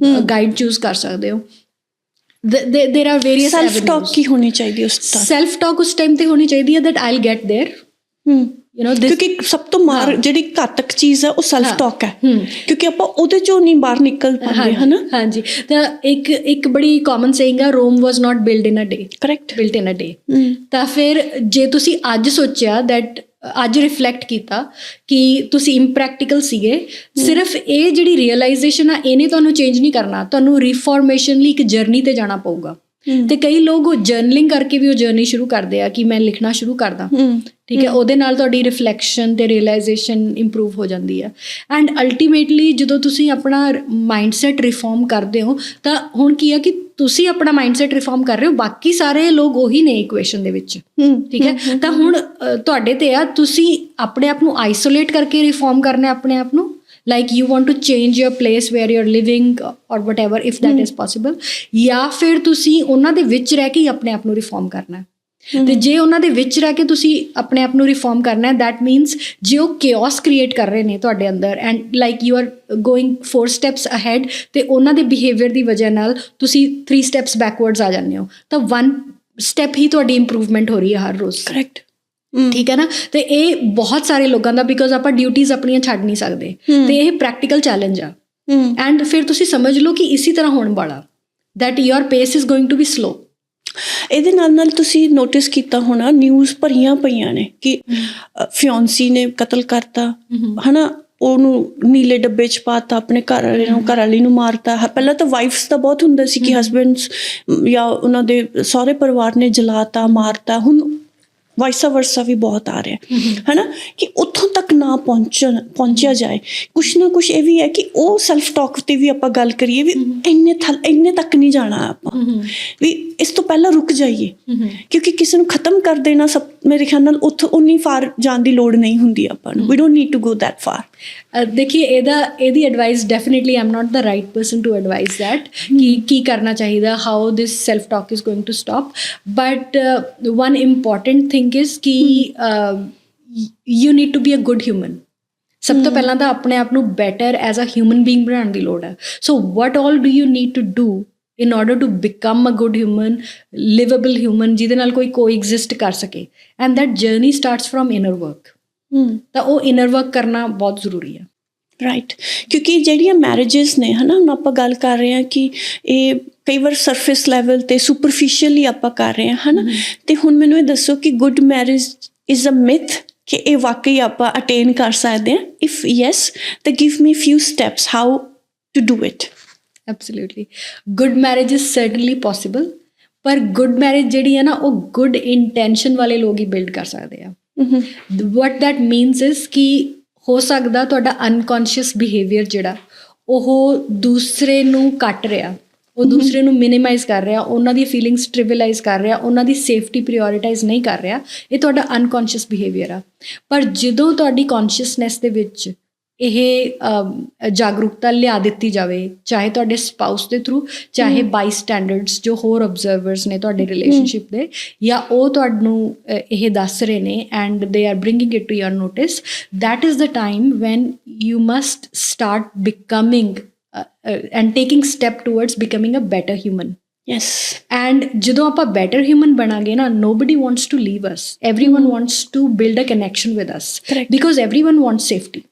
ਗਾਈਡ ਚੂਜ਼ ਕਰ ਸਕਦੇ ਹੋ। there are various self talk ਕੀ ਹੋਣੀ ਚਾਹੀਦੀ ਉਸ ਟਾਈਮ? self talk ਉਸ ਟਾਈਮ ਤੇ ਹੋਣੀ ਚਾਹੀਦੀ ਹੈ that I'll get there, you know, ਕਿਉਂਕਿ ਸਭ ਤੋਂ ਜਿਹੜੀ ਘਾਤਕ ਚੀਜ਼ ਹੈ ਉਹ ਸੈਲਫ ਟਾਕ ਹੈ, ਕਿਉਂਕਿ ਆਪਾਂ ਉਹਦੇ ਚੋਂ ਨਹੀਂ ਬਾਹਰ ਨਿਕਲ ਪਾਉਂਦੇ, ਹੈ ਨਾ? ਹਾਂਜੀ। ਤਾਂ ਇੱਕ ਬੜੀ ਕਾਮਨ ਸੇਇੰਗ ਆ, ਰੋਮ ਵਾਜ਼ ਨਾਟ ਬਿਲਡ ਇਨ ਅ ਡੇ, ਕਰੈਕਟ, ਬਿਲਟ ਇਨ ਅ ਡੇ। ਤਾਂ ਫਿਰ ਜੇ ਤੁਸੀਂ ਅੱਜ ਸੋਚਿਆ that ਅੱਜ ਰਿਫਲੈਕਟ ਕੀਤਾ ਕਿ ਤੁਸੀਂ ਇੰਪ੍ਰੈਕਟੀਕਲ ਸੀਗੇ। ਸਿਰਫ ਇਹ ਜਿਹੜੀ ਰੀਅਲਾਈਜੇਸ਼ਨ ਆ ਇਹਨੇ ਤੁਹਾਨੂੰ ਚੇਂਜ ਨਹੀਂ ਕਰਨਾ, ਤੁਹਾਨੂੰ ਰੀਫਾਰਮੇਸ਼ਨ ਲਈ ਇੱਕ ਜਰਨੀ ਤੇ ਜਾਣਾ ਪਊਗਾ। ਤੇ ਕਈ ਲੋਕ ਉਹ ਜਰਨਲਿੰਗ ਕਰਕੇ ਵੀ ਉਹ ਜਰਨੀ ਸ਼ੁਰੂ ਕਰਦੇ ਆ ਕਿ ਮੈਂ ਲਿਖਣਾ ਸ਼ੁਰੂ ਕਰਦਾ, ਠੀਕ ਹੈ। ਉਹਦੇ ਨਾਲ ਤੁਹਾਡੀ ਰਿਫਲੈਕਸ਼ਨ ਤੇ ਰੀਅਲਾਈਜੇਸ਼ਨ ਇੰਪਰੂਵ ਹੋ ਜਾਂਦੀ ਹੈ। ਐਂਡ ਅਲਟੀਮੇਟਲੀ ਜਦੋਂ ਤੁਸੀਂ ਆਪਣਾ ਮਾਈਂਡਸੈਟ ਰਿਫਾਰਮ ਕਰਦੇ ਹੋ ਤਾਂ ਹੁਣ ਕੀ ਆ ਕਿ ਤੁਸੀਂ ਆਪਣਾ ਮਾਈਂਡਸੈਟ ਰਿਫਾਰਮ ਕਰ ਰਹੇ ਹੋ, ਬਾਕੀ ਸਾਰੇ ਲੋਕ ਉਹੀ ਨੇ ਇਕੁਏਸ਼ਨ ਦੇ ਵਿੱਚ, ਠੀਕ ਹੈ। ਤਾਂ ਹੁਣ ਤੁਹਾਡੇ ਤੇ ਆ, ਤੁਸੀਂ ਆਪਣੇ ਆਪ ਨੂੰ ਆਈਸੋਲੇਟ ਕਰਕੇ ਰਿਫਾਰਮ ਕਰਨਾ ਆਪਣੇ ਆਪ ਨੂੰ, like you want to change your place where you're living or whatever if that is possible, ਜਾਂ ਫਿਰ ਤੁਸੀਂ ਉਹਨਾਂ ਦੇ ਵਿੱਚ ਰਹਿ ਕੇ ਆਪਣੇ ਆਪ ਨੂੰ ਰਿਫਾਰਮ ਕਰਨਾ। ਤੇ ਜੇ ਉਹਨਾਂ ਦੇ ਵਿੱਚ ਰਹਿ ਕੇ ਤੁਸੀਂ ਆਪਣੇ ਆਪ ਨੂੰ ਰਿਫਾਰਮ ਕਰਨਾ, that means ਜੇ ਉਹ chaos create ਕਰ ਰਹੇ ਨੇ ਤੁਹਾਡੇ ਅੰਦਰ and like you are going 4 steps ahead ਤੇ ਉਹਨਾਂ ਦੇ behavior ਦੀ ਵਜ੍ਹਾ ਨਾਲ ਤੁਸੀਂ 3 steps backwards ਆ ਜਾਂਦੇ ਹੋ, ਤਾਂ 1 step ਹੀ ਤੁਹਾਡੀ ਇੰਪਰੂਵਮੈਂਟ ਹੋ ਰਹੀ ਹੈ ਹਰ ਰੋਜ਼। ਕਰੈਕਟ, ਠੀਕ ਹੈ ਨਾ। ਤੇ ਇਹ ਬਹੁਤ ਸਾਰੇ ਲੋਕਾਂ ਦਾ, ਬਿਕੋਜ਼ ਆਪਾਂ ਡਿਊਟੀਜ਼ ਆਪਣੀਆਂ ਛੱਡ ਨਹੀਂ ਸਕਦੇ, ਤੇ ਇਹ ਪ੍ਰੈਕਟੀਕਲ ਚੈਲੰਜ ਆ। ਐਂਡ ਫਿਰ ਤੁਸੀਂ ਸਮਝ ਲਓ ਕਿ ਇਸੇ ਤਰ੍ਹਾਂ ਹੋਣ ਵਾਲਾ, that your pace is going to be slow। ਇਹਦੇ ਨਾਲ ਨਾਲ ਤੁਸੀਂ ਨੋਟਿਸ ਕੀਤਾ ਹੋਣਾ ਨਿਊਜ਼ ਭਰੀਆਂ ਪਈਆਂ ਨੇ ਕਿ ਫਿਓਂਸੀ ਨੇ ਕਤਲ ਕਰਤਾ, ਹਨਾ, ਉਹਨੂੰ ਨੀਲੇ ਡੱਬੇ 'ਚ ਪਾਤਾ, ਆਪਣੇ ਘਰ ਵਾਲੇ ਨੂੰ, ਘਰ ਵਾਲੀ ਨੂੰ ਮਾਰਤਾ। ਪਹਿਲਾਂ ਤਾਂ ਵਾਈਫਸ ਦਾ ਬਹੁਤ ਹੁੰਦਾ ਸੀ ਕਿ ਹਸਬੈਂਡਸ ਜਾਂ ਉਹਨਾਂ ਦੇ ਸਹੁਰੇ ਪਰਿਵਾਰ ਨੇ ਜਲਾਤਾ, ਮਾਰਤਾ। ਹੁਣ ਵਾਈਸਾ ਵਰਸਾ ਵੀ ਬਹੁਤ ਆ ਰਿਹਾ ਹੈ ਨਾ, ਕਿ ਉੱਥੋਂ ਤੱਕ ਨਾ ਪਹੁੰਚਿਆ ਜਾਏ। ਕੁਛ ਨਾ ਕੁਛ ਇਹ ਵੀ ਹੈ ਕਿ ਉਹ ਸੈਲਫ ਟਾਕ 'ਤੇ ਵੀ ਆਪਾਂ ਗੱਲ ਕਰੀਏ ਵੀ ਇੰਨੇ ਤੱਕ ਨਹੀਂ ਜਾਣਾ ਆਪਾਂ, ਵੀ ਇਸ ਤੋਂ ਪਹਿਲਾਂ ਰੁਕ ਜਾਈਏ, ਕਿਉਂਕਿ ਕਿਸੇ ਨੂੰ ਖਤਮ ਕਰ ਦੇਣਾ ਸਭ, ਮੇਰੇ ਖਿਆਲ ਨਾਲ ਉੱਥੋਂ ਉਨੀ ਫਾਰ ਜਾਣ ਦੀ ਲੋੜ ਨਹੀਂ ਹੁੰਦੀ ਆਪਾਂ ਨੂੰ। We don't need to go that far. ਦੇਖੀਏ ਇਹਦੀ advice definitely I am not the right person to advise that ਕਿ ਕੀ ਕਰਨਾ ਚਾਹੀਦਾ, how this self talk is going to stop. But one important thing is ਕਿ you need to be a good human. ਸਭ ਤੋਂ ਪਹਿਲਾਂ ਤਾਂ ਆਪਣੇ ਆਪ ਨੂੰ better as a human being ਬਣਾਉਣ ਦੀ ਲੋੜ ਹੈ। So what all do you need to do in order to become a good human, livable human, ਜਿਹਦੇ ਨਾਲ ਕੋਈ coexist ਕਰ ਸਕੇ, and that journey starts from inner work। ਤਾਂ ਉਹ inner work ਕਰਨਾ ਬਹੁਤ ਜ਼ਰੂਰੀ ਹੈ। ਰਾਈਟ, ਕਿਉਂਕਿ ਜਿਹੜੀਆਂ ਮੈਰਿਜਸ ਨੇ, ਹੈ ਨਾ, ਹੁਣ ਆਪਾਂ ਗੱਲ ਕਰ ਰਹੇ ਹਾਂ ਕਿ ਇਹ ਕਈ ਵਾਰ ਸਰਫੇਸ ਲੈਵਲ 'ਤੇ ਸੁਪਰਫਿਸ਼ੀਅਲੀ ਆਪਾਂ ਕਰ ਰਹੇ ਹਾਂ, ਹੈ ਨਾ। ਅਤੇ ਹੁਣ ਮੈਨੂੰ ਇਹ ਦੱਸੋ ਕਿ good marriage is a myth, ਕਿ ਇਹ ਵਾਕਈ ਆਪਾਂ ਅਟੇਨ ਕਰ ਸਕਦੇ ਹਾਂ? ਇਫ ਯੈਸ ਤਾਂ give me few steps how to do it. Absolutely. Good marriage is certainly possible, ਪਰ good marriage ਜਿਹੜੀ ਹੈ ਨਾ ਉਹ good intention ਵਾਲੇ ਲੋਕ ਹੀ build ਕਰ ਸਕਦੇ ਆ। What that means is ਕਿ ਹੋ ਸਕਦਾ ਤੁਹਾਡਾ unconscious behavior ਜਿਹੜਾ ਉਹ ਦੂਸਰੇ ਨੂੰ ਕੱਟ ਰਿਹਾ, ਉਹ ਦੂਸਰੇ ਨੂੰ ਮਿਨੀਮਾਈਜ਼ ਕਰ ਰਿਹਾ, ਉਹਨਾਂ ਦੀ ਫੀਲਿੰਗਸ ਟ੍ਰਿਵਿਲਾਈਜ਼ ਕਰ ਰਿਹਾ, ਉਹਨਾਂ ਦੀ ਸੇਫਟੀ ਪ੍ਰੀਓਰੀਟਾਈਜ਼ ਨਹੀਂ ਕਰ ਰਿਹਾ। ਇਹ ਤੁਹਾਡਾ ਅਨਕੌਂਸ਼ੀਅਸ ਬਿਹੇਵੀਅਰ ਆ। ਪਰ ਜਦੋਂ ਤੁਹਾਡੀ ਕੌਂਸ਼ੀਅਸਨੈਸ ਦੇ ਵਿੱਚ ਇਹ ਜਾਗਰੂਕਤਾ ਲਿਆ ਦਿੱਤੀ ਜਾਵੇ, ਚਾਹੇ ਤੁਹਾਡੇ ਸਪਾਊਸ ਦੇ ਥਰੂ, ਚਾਹੇ ਬਾਈ ਸਟੈਂਡਰਡਸ ਜੋ ਹੋਰ ਅਬਜ਼ਰਵਰਸ ਨੇ ਤੁਹਾਡੇ ਰਿਲੇਸ਼ਨਸ਼ਿਪ ਦੇ, ਜਾਂ ਉਹ ਤੁਹਾਨੂੰ ਇਹ ਦੱਸ ਰਹੇ ਨੇ and they are bringing it to your notice, that is the time when you must start becoming and taking step towards becoming a better human. Yes. And ਜਦੋਂ ਆਪਾਂ better human ਬਣਾਂਗੇ ਨਾ, nobody wants to leave us. Everyone wants to build a connection with us. Correct. Because everyone wants safety.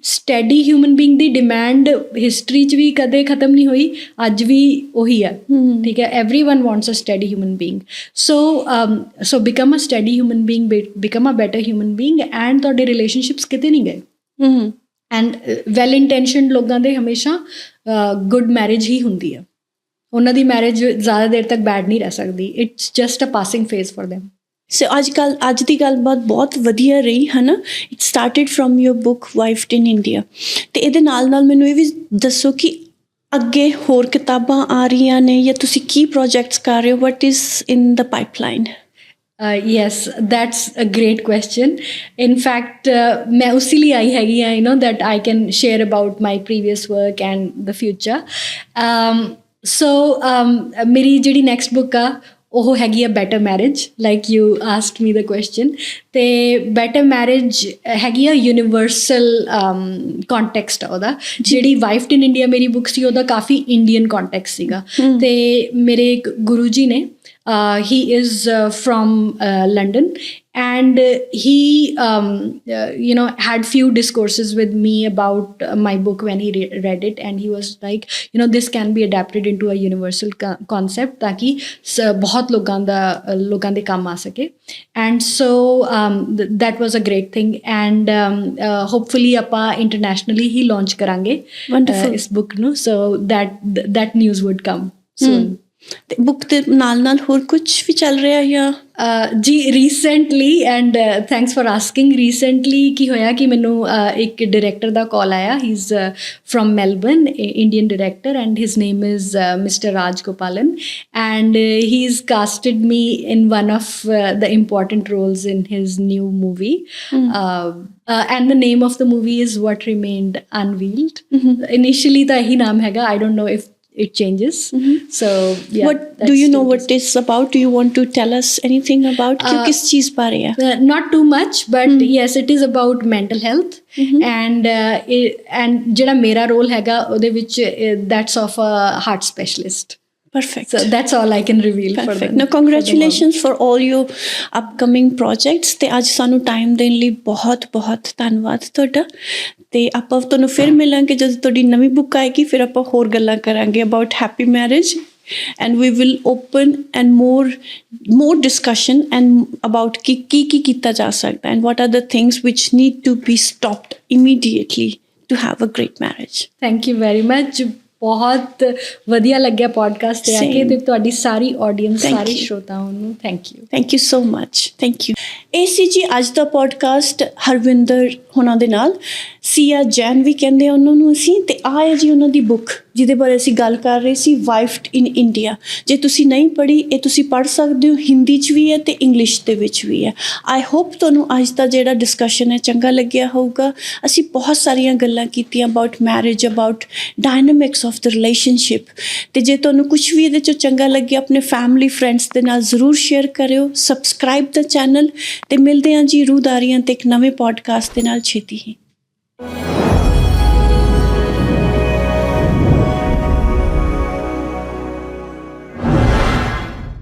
Steady human being the demand history 'ਚ ਵੀ ਕਦੇ ਖਤਮ ਨਹੀਂ ਹੋਈ, ਅੱਜ ਵੀ ਉਹੀ ਆ, ਠੀਕ ਹੈ। everyone wants a steady human being. So become a steady human being, become a better human being, and ਤੁਹਾਡੇ relationships ਕਿਤੇ ਨਹੀਂ ਗਏ। ਐਂਡ ਵੈਲ ਇੰਟੈਂਸ਼ਨਡ ਲੋਕਾਂ ਦੇ ਹਮੇਸ਼ਾ ਗੁੱਡ ਮੈਰਿਜ ਹੀ ਹੁੰਦੀ ਹੈ। ਉਹਨਾਂ ਦੀ ਮੈਰਿਜ ਜ਼ਿਆਦਾ ਦੇਰ ਤੱਕ ਬੈਡ ਨਹੀਂ ਰਹਿ ਸਕਦੀ। It's just a passing phase for them। So ਅੱਜ ਦੀ ਗੱਲਬਾਤ ਬਹੁਤ ਵਧੀਆ ਰਹੀ ਹੈ ਨਾ। It started from your book wifed in India. ਅਤੇ ਇਹਦੇ ਨਾਲ ਨਾਲ ਮੈਨੂੰ ਇਹ ਵੀ ਦੱਸੋ ਕਿ ਅੱਗੇ ਹੋਰ ਕਿਤਾਬਾਂ ਆ ਰਹੀਆਂ ਨੇ ਜਾਂ ਤੁਸੀਂ ਕੀ ਪ੍ਰੋਜੈਕਟਸ ਕਰ ਰਹੇ ਹੋ? What is in the pipeline? Yes, that's a great question. In fact, मैं उसी लिए आई हैगी, I know that I can share about my previous work and the future. मेरी ਜਿਹੜੀ next book ਆ ਉਹ ਹੈਗੀ ਆ better marriage, like you asked me the question. ਅਤੇ ਬੈਟਰ ਮੈਰਿਜ ਹੈਗੀ ਆ ਯੂਨੀਵਰਸਲ ਕੌਂਟੈਕਸਟ ਆ ਉਹਦਾ। ਜਿਹੜੀ ਵਾਈਫਡ ਇਨ ਇੰਡੀਆ ਮੇਰੀ ਬੁੱਕ ਸੀ ਉਹਦਾ ਕਾਫੀ ਇੰਡੀਅਨ ਕੌਂਟੈਕਸਟ ਸੀਗਾ। ਅਤੇ ਮੇਰੇ ਇੱਕ ਗੁਰੂ ਜੀ ਨੇ He is from London, and he had few discourses with me about my book when he read it, and he was like, this can be adapted into a universal concept ताकि बहुत लोगों ਦੇ ਕੰਮ ਆ ਸਕੇ. And so that was a great thing, and hopefully ਆਪਾਂ internationally ਹੀ launch ਕਰਾਂਗੇ ਇਸ book ਨੂੰ, so that news would come soon. ਤੇ ਬੁੱਕ ਦੇ ਨਾਲ ਹੋਰ ਕੁਝ ਵੀ ਚੱਲ ਰਿਹਾ ਜਾਂ ਜੀ recently, and thanks for asking, recently ਕੀ ਹੋਇਆ ਕਿ ਮੈਨੂੰ ਇੱਕ ਡਾਇਰੈਕਟਰ ਦਾ ਕਾਲ ਆਇਆ. He is from Melbourne, Indian director, and his name is mister Raj Gopalan, and he is casted me in one of the important roles in his new movie. And the name of the movie is What Remained Unveiled. Initially ਤਾਂ ਇਹੀ ਨਾਮ ਹੈਗਾ. I don't know if it changes. So yeah. What do you know what it's about? Do you want to tell us anything about किस चीज़ बारे है? Not too much, but yes, it is about mental health. And ਜਿਹੜਾ ਮੇਰਾ role ਹੈਗਾ ਉਹਦੇ ਵਿੱਚ that's of a heart specialist. Perfect. So that's all I can reveal. Perfect. For the, Now congratulations for all your upcoming projects. ਤੇ ਅੱਜ ਸਾਨੂੰ time ਦੇਣ ਲਈ ਬਹੁਤ ਬਹੁਤ ਧੰਨਵਾਦ ਤੁਹਾਡਾ. ਤੇ ਆਪਾਂ ਤੁਹਾਨੂੰ ਫਿਰ ਮਿਲਾਂਗੇ ਜਦੋਂ ਤੁਹਾਡੀ ਨਵੀਂ ਬੁੱਕ ਆਏਗੀ, ਫਿਰ ਆਪਾਂ ਹੋਰ ਗੱਲਾਂ ਕਰਾਂਗੇ about happy marriage, and we will open and more discussion and about ਕੀ ਕੀਤਾ ਜਾ ਸਕਦਾ, and what are the things which need to be stopped immediately to have a great marriage. Thank you very much. ਬਹੁਤ ਵਧੀਆ ਲੱਗਿਆ podcast ਤੇ ਆ ਕੇ, ਤੇ ਤੁਹਾਡੀ ਸਾਰੀ ਆਡੀਅנס, ਸਾਰੇ ਸ਼ਰੋਤਾਵਾਂ ਨੂੰ thank you so much. Thank you. ਇਹ ਸੀ ਜੀ ਅੱਜ ਦਾ ਪੋਡਕਾਸਟ ਹਰਵਿੰਦਰ ਹੋਣਾ ਦੇ ਨਾਲ. ਸੀਆ ਜੈਨ ਵੀ ਕਹਿੰਦੇ ਆ ਉਹਨਾਂ ਨੂੰ ਅਸੀਂ, ਤੇ ਆਹ ਹੈ ਜੀ ਉਹਨਾਂ ਦੀ ਬੁੱਕ ਜਿਹਦੇ ਬਾਰੇ ਅਸੀਂ ਗੱਲ ਕਰ ਰਹੇ ਸੀ, ਵਾਈਫਡ ਇਨ ਇੰਡੀਆ. ਜੇ ਤੁਸੀਂ ਨਹੀਂ ਪੜ੍ਹੀ, ਇਹ ਤੁਸੀਂ ਪੜ੍ਹ ਸਕਦੇ ਹੋ. ਹਿੰਦੀ 'ਚ ਵੀ ਹੈ ਅਤੇ ਇੰਗਲਿਸ਼ ਦੇ ਵਿੱਚ ਵੀ ਹੈ. ਆਈ ਹੋਪ ਤੁਹਾਨੂੰ ਅੱਜ ਦਾ ਜਿਹੜਾ ਡਿਸਕਸ਼ਨ ਹੈ ਚੰਗਾ ਲੱਗਿਆ ਹੋਊਗਾ. ਅਸੀਂ ਬਹੁਤ ਸਾਰੀਆਂ ਗੱਲਾਂ ਕੀਤੀਆਂ about marriage, about dynamics of the relationship. ਅਤੇ ਜੇ ਤੁਹਾਨੂੰ ਕੁਛ ਵੀ ਇਹਦੇ 'ਚੋਂ ਚੰਗਾ ਲੱਗਿਆ, ਆਪਣੇ ਫੈਮਿਲੀ ਫਰੈਂਡਸ ਦੇ ਨਾਲ ਜ਼ਰੂਰ ਸ਼ੇਅਰ ਕਰਿਓ. ਸਬਸਕ੍ਰਾਈਬ ਦਾ ਚੈਨਲ, ਅਤੇ ਮਿਲਦੇ ਹਾਂ ਜੀ ਰੂਹਦਾਰੀਆਂ 'ਤੇ ਇੱਕ ਨਵੇਂ ਪੋਡਕਾਸਟ ਦੇ ਨਾਲ ਛੇਤੀ ਹੀ.